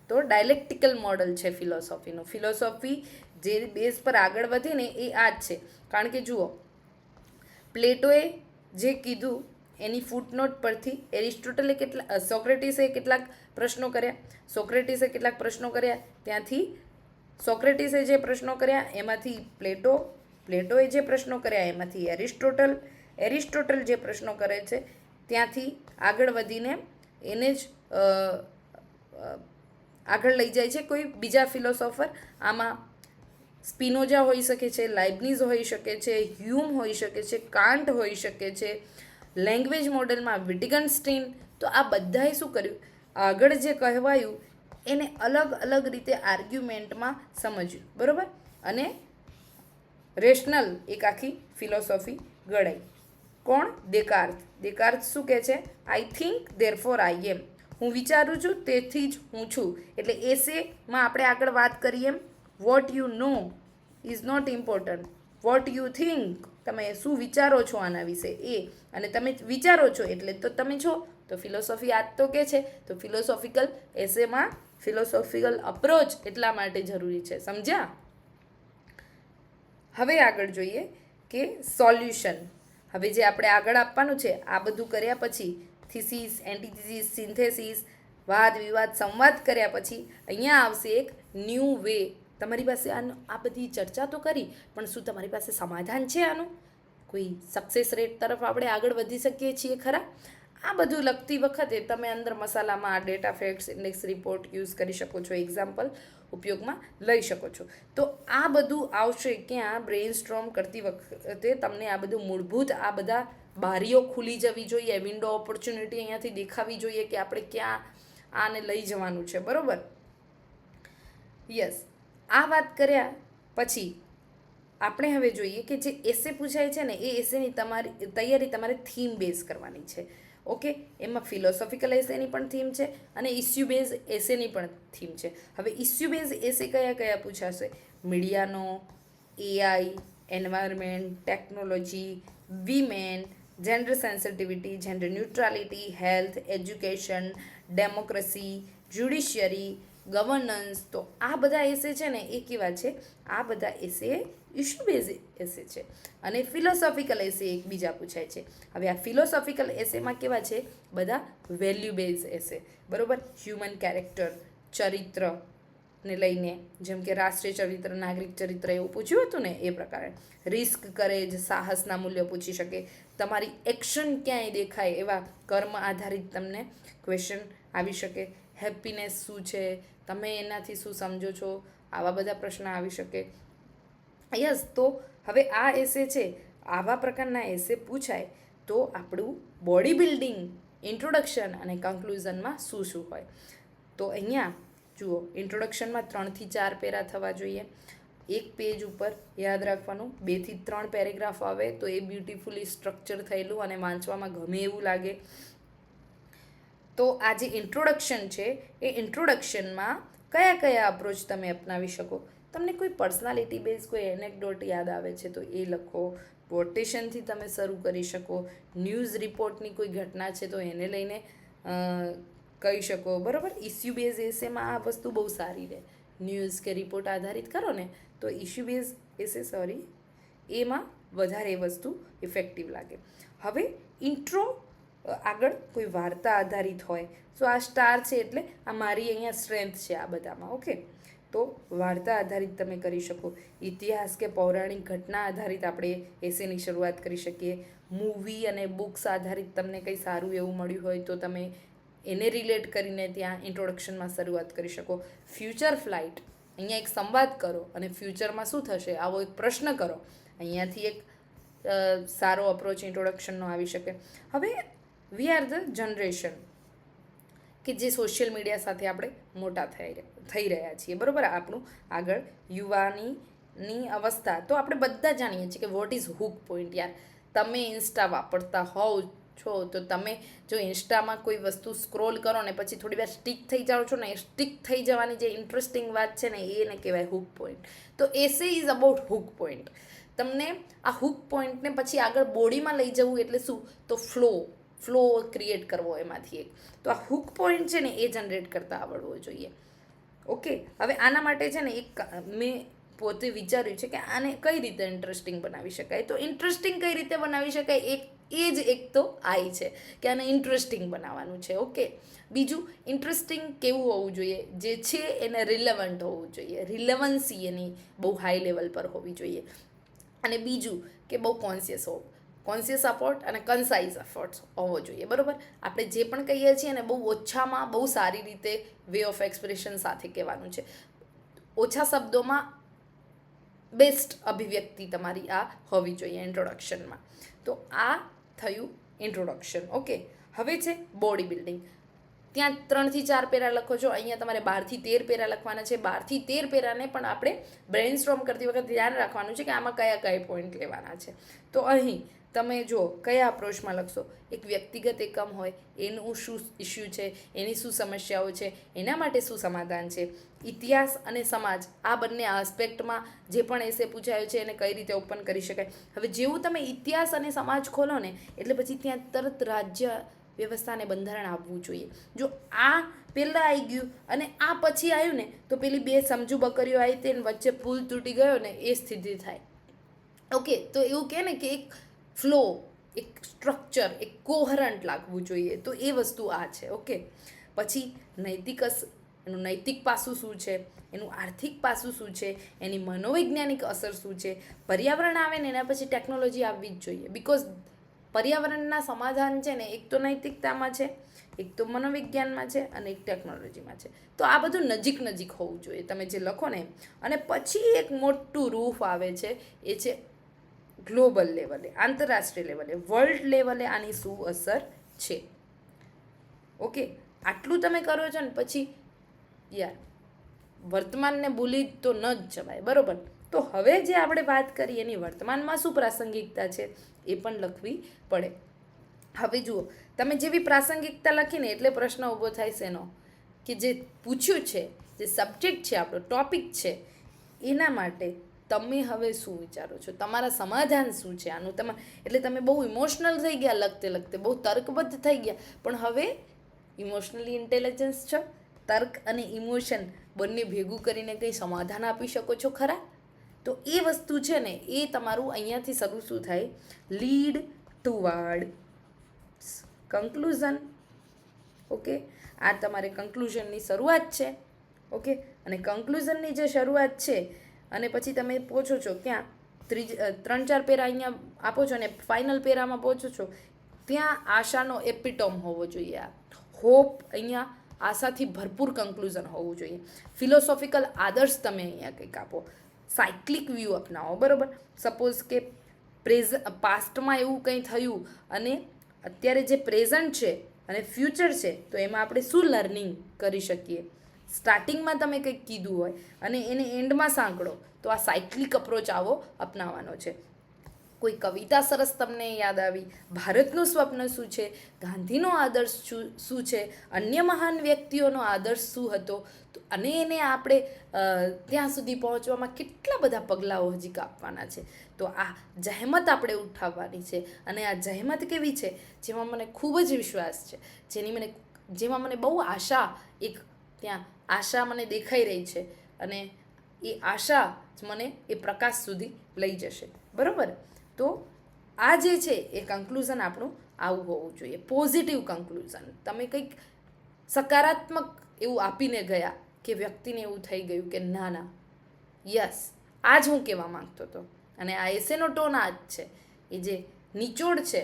તો ડાયલેક્ટિકલ મોડલ છે ફિલોસોફીનું. ફિલોસોફી જે બેઝ પર આગળ વધી ને એ આ જ છે. કારણ કે જુઓ, પ્લેટોએ જે કીધું એની ફૂટનોટ પરથી એરિસ્ટોટલે સોક્રેટિસે કેટલાક પ્રશ્નો કર્યા, ત્યાંથી સોક્રેટિસે જે પ્રશ્નો કર્યા એમાંથી પ્લેટોએ જે પ્રશ્નો કર્યા એમાંથી એરિસ્ટોટલ જે પ્રશ્નો કરે છે ત્યાંથી આગળ વધીને એને જ આગળ લઈ જાય છે કોઈ બીજા ફિલોસોફર. આમાં સ્પિનોઝા હોઈ શકે છે, લાઇબનીઝ હોઈ શકે છે, હ્યુમ હોઈ શકે છે, કાન્ટ હોઈ શકે છે, લેંગ્વેજ મોડેલમાં વિટગનસ્ટીન. તો આ બધાએ શું કર્યું, આગળ જે કહેવાયું એને અલગ અલગ રીતે આર્ગ્યુમેન્ટમાં સમજ્યું, બરાબર, અને રેશનલ એક આખી ફિલોસોફી ઘડાઈ. કોણ, દેકાર્ત શું કહે છે, આઈ થિંક ધેરફોર આઈ એમ, હું વિચારું છું તેથી જ હું છું. એટલે એસેમાં આપણે આગળ વાત કરીએ એમ what you know is not important, what you think તમે શું વિચારો છો આના વિશે એ, અને તમે વિચારો છો એટલે તો તમે છો. તો ફિલોસોફી આજ તો કે છે, તો ફિલોસોફિકલ એસેમાં ફિલોસોફિકલ અપ્રોચ એટલા માટે જરૂરી છે, સમજ્યા? હવે આગળ જોઈએ કે સોલ્યુશન. હવે જે આપણે આગળ આપવાનું છે, આ બધું કર્યા પછી થીસીસ, એન્ટીથીસીસ, સિન્થેસિસ, વાદ વિવાદ, સંવાદ કર્યા પછી અહીંયા આવશે એક ન્યૂ વે. તમારી પાસે આ બધી ચર્ચા તો કરી, પણ શું તમારી પાસે સમાધાન છે આનું? કોઈ સક્સેસ રેટ તરફ આપણે આગળ વધી શકીએ છીએ ખરા? આ બધું લખતી વખતે તમે અંદર મસાલામાં આ data, facts, index, report use કરી શકો છો, એક્ઝામ્પલ ઉપયોગમાં લઈ શકો છો. તો આ બધું આવશે ક્યાં? બ્રેઇન સ્ટ્રોમ કરતી વખતે તમને આ બધું મૂળભૂત, આ બધા બારીઓ ખુલી જવી જોઈએ, વિન્ડો ઓપોર્ચ્યુનિટી અહીંયાથી દેખાવી જોઈએ કે આપણે ક્યાં આને લઈ જવાનું છે, બરાબર? યસ. આ વાત કર્યા પછી આપણે હવે જોઈએ કે જે એસે પૂછાય છે ને, એ એસેની તમારી તૈયારી તમારે થીમ બેઝ કરવાની છે. ઓકે, એમાં ફિલોસોફિકલ એસેની પણ થીમ છે અને ઇસ્યુ બેઝ એસેની પણ થીમ છે. હવે ઇસ્યુ બેઝ એસે કયા કયા પૂછાશે? મીડિયાનો, AI, environment, technology, women, gender sensitivity, gender neutrality, health, education, democracy, judiciary, governance. તો આ બધા એસે છે ને એ કેવા છે? આ બધા એસે ઇશ્યુ બેઝ એસે છે. અને ફિલોસોફિકલ એસે એક બીજા પૂછાય છે. હવે આ ફિલોસોફિકલ એસેમાં કેવા છે? બધા વેલ્યુ બેઝ એસે, બરાબર? હ્યુમન કેરેક્ટર, ચરિત્રને લઈને, જેમ કે રાષ્ટ્રીય ચરિત્ર, નાગરિક ચરિત્ર એવું પૂછ્યું હતું ને એ પ્રકારે. રિસ્ક, કરેજ, સાહસના મૂલ્યો પૂછી શકે. તમારી એક્શન ક્યાંય દેખાય એવા કર્મ આધારિત તમને ક્વેશ્ચન આવી શકે. હેપીનેસ શું છે, તમે એનાથી શું સમજો છો, આવા બધા પ્રશ્ન આવી શકે. યસ. તો હવે આ એસે છે, આવા પ્રકારના એસે પૂછાય તો આપણું બોડી બિલ્ડિંગ, ઇન્ટ્રોડક્શન અને કન્ક્લુઝનમાં શું શું હોય? તો અહીંયા જુઓ, ઇન્ટ્રોડક્શનમાં 3 થી 4 પેરા થવા જોઈએ. એક પેજ ઉપર યાદ રાખવાનું 2 થી 3 પેરેગ્રાફ આવે તો એ બ્યુટિફુલી સ્ટ્રક્ચર થયેલું અને વાંચવામાં ગમે એવું લાગે. તો આ જે ઇન્ટ્રોડક્શન છે, એ ઇન્ટ્રોડક્શનમાં કયા કયા અપ્રોચ તમે અપનાવી શકો? તમને કોઈ પર્સનાલિટી બેઝ કોઈ એનેક્ડોટ યાદ આવે છે તો એ લખો. કોટેશનથી તમે શરૂ કરી શકો. ન્યૂઝ રિપોર્ટની કોઈ ઘટના છે તો એને લઈને કહી શકો, બરાબર? ઇસ્યુ બેઝ એસેમાં આ વસ્તુ બહુ સારી રહે. ન્યૂઝ કે રિપોર્ટ આધારિત કરો ને તો ઇસ્યુ બેઝ એસે એમાં વધારે એ વસ્તુ ઇફેક્ટિવ લાગે. હવે ઇન્ટ્રો આગળ કોઈ વાર્તા આધારિત હોય. સો આ સ્ટાર છે એટલે આ મારી અહીંયા સ્ટ્રેન્થ છે આ બધામાં. ઓકે, તો વાર્તા આધારિત તમે કરી શકો. ઇતિહાસ કે પૌરાણિક ઘટના આધારિત આપણે એસેની શરૂઆત કરી શકીએ. મૂવી અને બુક્સ આધારિત તમને કંઈ સારું એવું મળ્યું હોય તો તમે એને રિલેટ કરીને ત્યાં ઇન્ટ્રોડક્શનમાં શરૂઆત કરી શકો. ફ્યુચર ફ્લાઇટ, અહીંયા એક સંવાદ કરો અને ફ્યુચરમાં શું થશે આવો એક પ્રશ્ન કરો. અહીંયાથી એક સારો અપ્રોચ ઇન્ટ્રોડક્શનનો આવી શકે. હવે વી આર ધ જનરેશન કે જે સોશિયલ મીડિયા સાથે આપણે મોટા થઈ રહ્યા છીએ, બરાબર? આપણું આગળ યુવાનીની અવસ્થા. તો આપણે બધા જાણીએ છીએ કે વોટ ઇઝ હુક પોઈન્ટ. યાર, તમે ઇન્સ્ટા વાપરતા હોવ છો તો તમે જો ઇન્સ્ટામાં કોઈ વસ્તુ સ્ક્રોલ કરો ને પછી થોડી વાર સ્ટિક થઈ જાઓ છો ને, એ સ્ટિક થઈ જવાની જે ઇન્ટરેસ્ટિંગ વાત છે ને એને કહેવાય હુક પોઈન્ટ. તો એસે ઇઝ અબાઉટ હુક પોઈન્ટ. તમને આ હુક પોઈન્ટને પછી આગળ બોડીમાં લઈ જવું એટલે શું? તો ફ્લો ક્રિએટ કરવો એમાંથી એક. તો આ હુક પોઈન્ટ છે ને એ જનરેટ કરતા આવડવો જોઈએ. ઓકે, હવે આના માટે છે ને એક મેં પોતે વિચાર્યું છે કે આને કઈ રીતે ઇન્ટરેસ્ટિંગ બનાવી શકાય. તો ઇન્ટરેસ્ટિંગ કઈ રીતે બનાવી શકાય એક તો આઈ છે કે આને ઇન્ટરેસ્ટિંગ બનાવવાનું છે. ઓકે, બીજું ઇન્ટરેસ્ટિંગ કેવું હોવું જોઈએ? જે છે એને રિલેવન્ટ હોવું જોઈએ. રિલેવન્સી એની બહુ હાઈ લેવલ પર હોવી જોઈએ. અને બીજું કે બહુ કોન્શિયસ એફર્ટ અને કન્સાઇઝ એફર્ટ્સ હોવો જોઈએ, બરાબર? આપણે જે પણ કહીએ છીએ ને બહુ ઓછામાં બહુ સારી રીતે વે ઓફ એક્સપ્રેશન સાથે કહેવાનું છે. ઓછા શબ્દોમાં બેસ્ટ અભિવ્યક્તિ તમારી આ હોવી જોઈએ ઇન્ટ્રોડક્શનમાં. તો આ થયું ઇન્ટ્રોડક્શન. ઓકે, હવે છે બોડી બિલ્ડિંગ. ત્યાં 3 થી 4 પેરા લખો છો, અહીંયા તમારે 12 થી 13 પેરા લખવાના છે. 12 થી 13 પેરાને પણ આપણે બ્રેઇનસ્ટોર્મ કરતી વખતે ધ્યાન રાખવાનું છે કે આમાં કયા કયા પોઈન્ટ લેવાના છે. તો અહીં તમે જો કયા અપ્રોચમાં લખશો, એક વ્યક્તિગત એકમ હોય એનું શું ઇસ્યુ છે, એની શું સમસ્યાઓ છે, એના માટે શું સમાધાન છે, ઇતિહાસ અને સમાજ આ બંને આસ્પેક્ટમાં જે પણ એસે પૂછાયો છે એને કઈ રીતે ઓપન કરી શકાય. હવે જેવું તમે ઇતિહાસ અને સમાજ ખોલો ને એટલે પછી ત્યાં તરત રાજ્ય વ્યવસ્થાને બંધારણ આવવું જોઈએ. જો આ પહેલાં આવી ગયું અને આ પછી આવ્યું ને તો પેલી બે સમજુ બકરીઓ આવી તે વચ્ચે પુલ તૂટી ગયો ને એ સ્થિતિ થાય. ઓકે, તો એવું કહે ને કે એક ફ્લો, એક સ્ટ્રક્ચર, એક કોહરન્ટ લાગવું જોઈએ. તો એ વસ્તુ આ છે. ઓકે, પછી એનું નૈતિક પાસું શું છે, એનું આર્થિક પાસું શું છે, એની મનોવૈજ્ઞાનિક અસર શું છે. પર્યાવરણ આવે ને એના પછી ટેકનોલોજી આવવી જ જોઈએ. બિકોઝ પર્યાવરણના સમાધાન છે ને એક તો નૈતિકતામાં છે, એક તો મનોવિજ્ઞાનમાં છે અને એક ટેકનોલોજીમાં છે. તો આ બધું નજીક નજીક હોવું જોઈએ તમે જે લખો ને. અને પછી એક મોટું રૂફ આવે છે, એ છે ગ્લોબલ લેવલે, આંતરરાષ્ટ્રીય લેવલે, વર્લ્ડ લેવલે આની શું અસર છે. ઓકે, આટલું તમે કરો છો ને પછી યાર વર્તમાનને ભૂલી તો ન જ જવાય, બરાબર. તો હવે જે આપણે વાત કરી એની વર્તમાનમાં શું પ્રાસંગિકતા છે એ પણ લખવી પડે. હવે જુઓ, તમે જેવી પ્રાસંગિકતા લખીને એટલે પ્રશ્ન ઊભો થાય છે એનો કે જે પૂછ્યું છે, જે સબ્જેક્ટ છે, આપણો ટોપિક છે, એના માટે તમે હવે શું વિચારો છો, તમારા સમાધાન શું છે આનું. એટલે તમે બહુ ઇમોશનલ થઈ ગયા લખતે લખતે, બહુ તર્કબદ્ધ થઈ ગયા, પણ હવે ઇમોશનલી ઇન્ટેલિજન્સ છો, તર્ક અને ઇમોશન બંને ભેગું કરીને કંઈ સમાધાન આપી શકો છો ખરા. તો એ વસ્તુ છે ને એ તમારું અહીંયાથી શરૂ શું થાય, લીડ ટુવર્ડ કન્ક્લુઝન. ઓકે, આ તમારે કન્ક્લુઝનની શરૂઆત છે. ઓકે, અને કન્ક્લુઝનની જે શરૂઆત છે અને પછી તમે પહોંચો છો ક્યાં, 3-4 પેરા અહીંયા આપો છો ને ફાઇનલ પેરામાં પહોંચો છો ત્યાં આશાનો એપિટોમ હોવો જોઈએ. આ હોપ, અહીંયા આશાથી ભરપૂર કન્ક્લુઝન હોવું જોઈએ. ફિલોસોફિકલ આદર્શ તમે અહીંયા કંઈક આપો, સાયક્લિક વ્યૂ અપનાવો, બરાબર. સપોઝ કે પાસ્ટમાં એવું કંઈ થયું અને અત્યારે જે પ્રેઝન્ટ છે અને ફ્યુચર છે તો એમાં આપણે શું લર્નિંગ કરી શકીએ. સ્ટાર્ટિંગમાં તમે કંઈક કીધું હોય અને એને એન્ડમાં સાંકળો તો આ સાયક્લિક અપ્રોચ આવો અપનાવવાનો છે. કોઈ કવિતા સરસ તમને યાદ આવી, ભારતનું સ્વપ્ન શું છે, ગાંધીનો આદર્શ શું છે, અન્ય મહાન વ્યક્તિઓનો આદર્શ શું હતો, અને એને આપણે ત્યાં સુધી પહોંચવામાં કેટલા બધા પગલાઓ હજી કાપવાના છે. તો આ જહેમત આપણે ઉઠાવવાની છે. અને આ જહેમત કેવી છે, જેમાં મને ખૂબ જ વિશ્વાસ છે, જેમાં મને બહુ આશા, એક ત્યાં આશા મને દેખાઈ રહી છે અને એ આશા જ મને એ પ્રકાશ સુધી લઈ જશે, બરાબર. તો આ જે છે એ કન્ક્લુઝન આપણું આવું હોવું જોઈએ, પોઝિટિવ કન્ક્લુઝન. તમે કંઈક સકારાત્મક એવું આપીને ગયા કે વ્યક્તિને એવું થઈ ગયું કે ના ના યસ આ જ હું કહેવા માંગતો હતો. અને આ એસેનો ટોન આ જ છે, એ જે નિચોડ છે,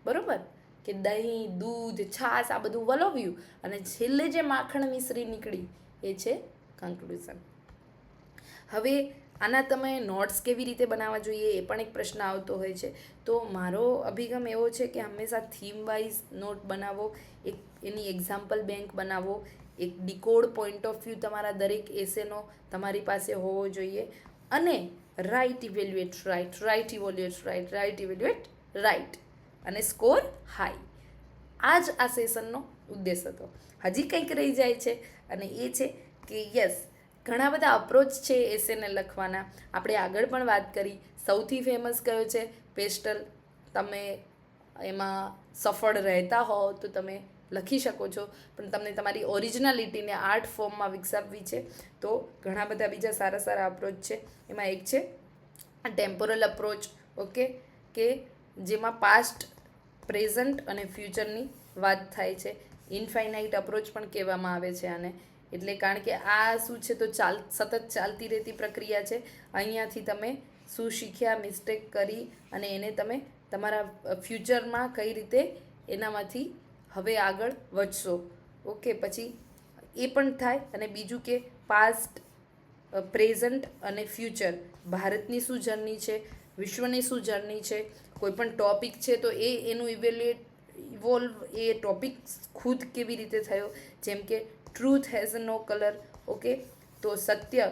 બરાબર, કે દહીં, દૂધ, છાશ આ બધું વલોવ્યું અને છેલ્લે જે માખણ મિશ્રી નીકળી એ છે કન્ક્લુઝન. હવે આના તમે નોટ્સ કેવી રીતે બનાવવા જોઈએ એ પણ એક પ્રશ્ન આવતો હોય છે. તો મારો અભિગમ એવો છે કે હંમેશા થીમ વાઇઝ નોટ બનાવો, એક એની એક્ઝામ્પલ બેંક બનાવો, એક ડીકોડ પોઈન્ટ ઓફ વ્યૂ તમારા દરેક એસેનો તમારી પાસે હોવો જોઈએ. અને right evaluate right, right evaluate right, right evaluate right અને સ્કોર હાઈ. આ જ આ સેશનનો ઉદ્દેશ હતો. હજી કંઈક રહી જાય છે અને એ છે કે યસ, ઘણા બધા અપ્રોચ છે એસેને લખવાના. આપણે આગળ પણ વાત કરી, સૌથી ફેમસ કયો છે પેસ્ટલ. તમે એમાં સફળ રહેતા હો તો તમે લખી શકો છો, પણ તમને તમારી ઓરિજિનાલિટીને આર્ટ ફોર્મમાં વિકસાવવી છે તો ઘણા બધા બીજા સારા સારા અપ્રોચ છે. એમાં એક છે ટેમ્પોરલ અપ્રોચ. ઓકે, કે જેમાં પાસ્ટ, પ્રેઝન્ટ અને ફ્યુચરની વાત થાય છે. ઇનફાઇનાઇટ અપ્રોચ પણ કહેવામાં આવે છે આને. એટલે કારણ કે આ શું છે તો સતત ચાલતી રહેતી પ્રક્રિયા છે. અહીંયાથી તમે શું શીખ્યા, મિસ્ટેક કરી અને એને તમે તમારા ફ્યુચરમાં કઈ રીતે એનામાંથી હવે આગળ વધશો. ઓકે, પછી એ પણ થાય. અને બીજું કે પાસ્ટ, પ્રેઝન્ટ અને ફ્યુચર, ભારતની શું જર્ની છે, વિશ્વની શું જર્ની છે, કોઈ પણ ટૉપિક છે તો એનું ઇવોલ્વ એ ટોપિક ખુદ કેવી રીતે થયો, જેમ કે truth has no colour. Okay, તો સત્ય,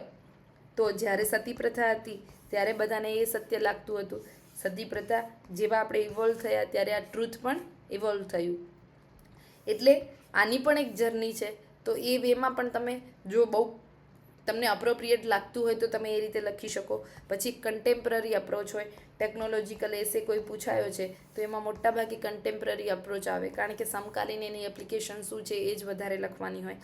તો જ્યારે સતી પ્રથા હતી ત્યારે બધાને એ સત્ય લાગતું હતું. સતી પ્રથા જેવા આપણે ઇવોલ્વ થયા ત્યારે આ ટ્રુથ પણ ઇવોલ્વ થયું. એટલે આની પણ એક જર્ની છે. તો એ વેમાં પણ તમે જો બહુ તમને અપ્રોપ્રિએટ લાગતું હોય તો તમે એ રીતે લખી શકો. પછી કન્ટેમ્પરરી અપ્રોચ હોય. ટેકનોલોજીકલ એસે કોઈ પૂછાયો છે તો એમાં મોટાભાગે કન્ટેમ્પરરી અપ્રોચ આવે, કારણ કે સમકાલીન એની એપ્લિકેશન શું છે એ જ વધારે લખવાની હોય.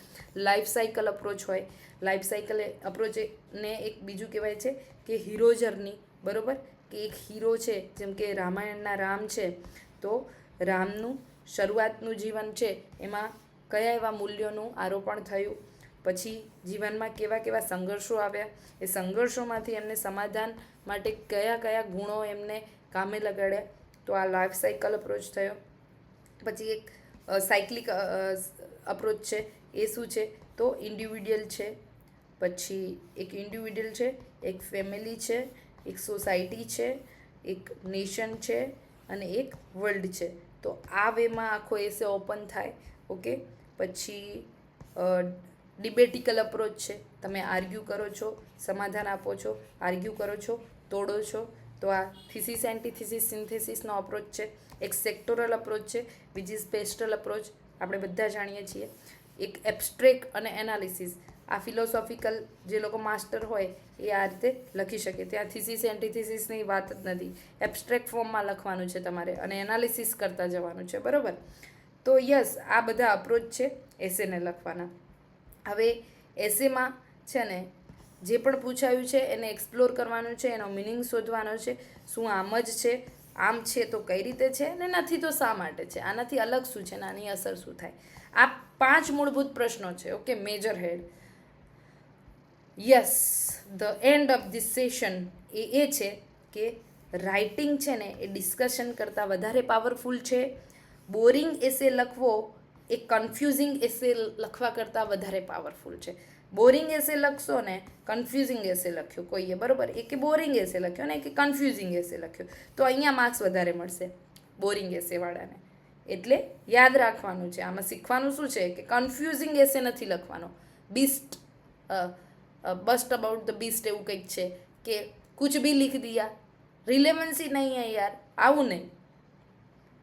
લાઈફ સાયકલ અપ્રોચ હોય. લાઈફ સાયકલ અપ્રોચને એક બીજું કહેવાય છે કે હીરો જર્ની. બરાબર, કે એક હીરો છે, જેમ કે રામાયણના રામ છે, તો રામનું શરૂઆતનું જીવન છે એમાં કયા એવા મૂલ્યોનું આરોપણ થયું, પછી જીવનમાં કેવા કેવા સંઘર્ષો આવ્યા, એ સંઘર્ષોમાંથી એમને સમાધાન માટે કયા કયા ગુણો એમને કામે લગાડ્યા, તો આ લાઈફ સાયકલ અપ્રોચ થયો. પછી એક સાયક્લિક અપ્રોચ છે, એ શું છે તો ઇન્ડિવિડ્યુઅલ છે. પછી એક ઇન્ડિવિડ્યુઅલ છે, એક ફેમિલી છે, એક સોસાયટી છે, એક નેશન છે અને એક વર્લ્ડ છે. તો આ વેમાં આખો એસે ઓપન થાય. ઓકે, પછી ડિબેટિકલ અપ્રોચ છે, તમે આર્ગ્યુ કરો છો, સમાધાન આપો છો, આર્ગ્યુ કરો છો, તોડો છો. તો આ થીસીસ એન્ટીથીસીસ સિન્થેસિસનો અપ્રોચ છે. એક સેક્ટોરલ અપ્રોચ છે, વિચ ઇઝ પેસ્ટલ અપ્રોચ, આપણે બધા જાણીએ છીએ. એક એબ્સ્ટ્રેક્ટ અને એનાલિસિસ, આ ફિલોસોફિકલ જે લોકો માસ્ટર હોય એ આ રીતે લખી શકે. ત્યાં થીસીસ એન્ટીથીસીસની વાત જ નથી, એબ્સ્ટ્રેક્ટ ફોર્મમાં લખવાનું છે તમારે અને એનાલિસિસ કરતા જવાનું છે. બરાબર, તો યસ, આ બધા અપ્રોચ છે એસેને લખવાના. હવે એસેમાં છે ને જે પણ પૂછાયું છે એને એક્સપ્લોર કરવાનું છે, એનો મિનિંગ શોધવાનો છે. શું આમ જ છે, આમ છે તો કઈ રીતે છે, ને નથી તો શા માટે છે, આનાથી અલગ શું છે, આની અસર શું થાય. આ 5 મૂળભૂત પ્રશ્નો છે. Okay, major head. Yes, the end of this session એ છે કે રાઇટિંગ છે ને એ ડિસ્કશન કરતાં વધારે પાવરફુલ છે. બોરિંગ એસે લખવો એ કન્ફ્યુઝિંગ એસે લખવા કરતાં વધારે પાવરફુલ છે. બોરિંગ એસે લખશો ને, કન્ફ્યુઝિંગ એસે લખ્યો કોઈએ, બરાબર, એ કે બોરિંગ એસે લખ્યો ને કે કન્ફ્યુઝિંગ એસે લખ્યો, તો અહીંયા માર્ક્સ વધારે મળશે બોરિંગ એસેવાળાને. એટલે યાદ રાખવાનું છે, આમાં શીખવાનું શું છે કે કન્ફ્યુઝિંગ એસે નથી લખવાનો. Beast bust about the Beast એવું કંઈક છે કે કુછ ભી લીખ દિયા, રિલેવન્સી નહીં હે યાર, આવું નહીં.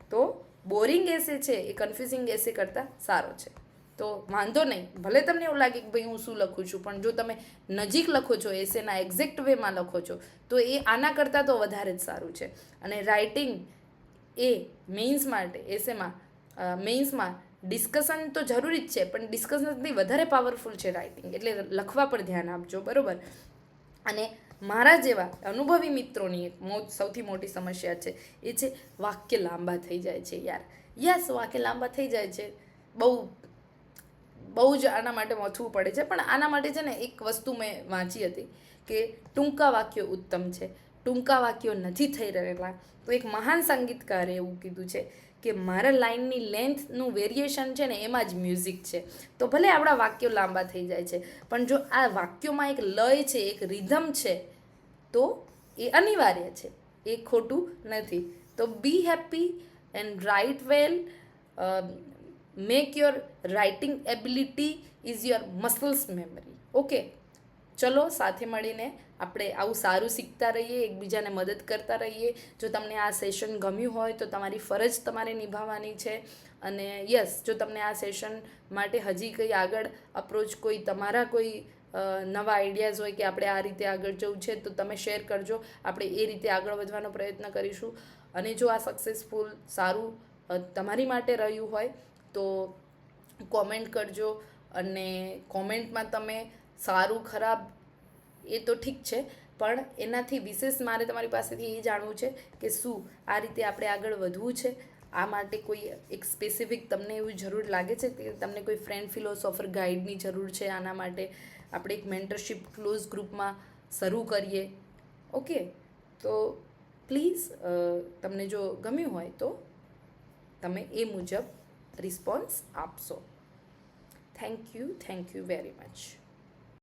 તો બોરિંગ એસે છે એ કન્ફ્યુઝિંગ એસે કરતાં સારો છે. તો વાંધો નહીં, ભલે તમને એવું લાગે કે ભાઈ હું શું લખું છું, પણ જો તમે નજીક લખો છો, એસેના એક્ઝેક્ટ વેમાં લખો છો, તો એ આના કરતાં તો વધારે જ સારું છે. અને રાઇટિંગ એ મેઇન્સ માટે, એસેમાં મેઇન્સમાં ડિસ્કશન તો જરૂરી જ છે, પણ ડિસ્કશનથી વધારે પાવરફુલ છે રાઇટિંગ. એટલે લખવા પર ધ્યાન આપજો. બરાબર, અને મારા જેવા અનુભવી મિત્રોની એક સૌથી મોટી સમસ્યા છે એ છે વાક્ય લાંબા થઈ જાય છે યાર. યસ, વાક્ય લાંબા થઈ જાય છે. બહુ જ આના માટે મથવું પડે છે. પણ આના માટે છે ને એક વસ્તુ મેં વાંચી હતી કે ટૂંકા વાક્યો ઉત્તમ છે, ટૂંકા વાક્યો નથી થઈ રહેલા. તો એક મહાન સંગીતકારે એવું કીધું છે કે મારા લાઇનની લેન્થનું વેરિએશન છે ને એમાં જ મ્યુઝિક છે. તો ભલે આપણા વાક્યો લાંબા થઈ જાય છે, પણ જો આ વાક્યોમાં એક લય છે, એક રિધમ છે, તો એ અનિવાર્ય છે, એ ખોટું નથી. તો બી happy and write well. Make your writing ability is your muscles memory. Okay, ચલો સાથે મળીને આપણે આવું સારું શીખતા રહીએ, એકબીજાને મદદ કરતા રહીએ. જો તમને આ સેશન ગમ્યું હોય તો તમારી ફરજ તમારે નિભાવવાની છે. અને યસ, જો તમને આ સેશન માટે હજી કંઈ આગળ અપ્રોચ, કોઈ તમારા કોઈ નવા આઈડિયાઝ હોય કે આપણે આ રીતે આગળ જવું છે, તો તમે શેર કરજો. આપણે એ રીતે આગળ વધવાનો પ્રયત્ન કરીશું. અને જો આ સક્સેસફુલ સારું તમારી માટે રહ્યું હોય તો કોમેન્ટ કરજો. અને કોમેન્ટમાં તમે સારું ખરાબ એ તો ઠીક છે, પણ એનાથી વિશેષ મારે તમારી પાસેથી એ જાણવું છે કે શું આ રીતે આપણે આગળ વધવું છે. આ માટે કોઈ એક સ્પેસિફિક તમને એવું જરૂર લાગે છે કે તમને કોઈ ફ્રેન્ડ ફિલોસોફર ગાઈડની જરૂર છે આના માટે, આપણે એક મેન્ટરશિપ ક્લોઝ ગ્રુપમાં શરૂ કરીએ. ઓકે, તો પ્લીઝ તમને જો ગમ્યું હોય તો તમે એ મુજબ રિસ્પોન્સ આપશો. Thank you very much.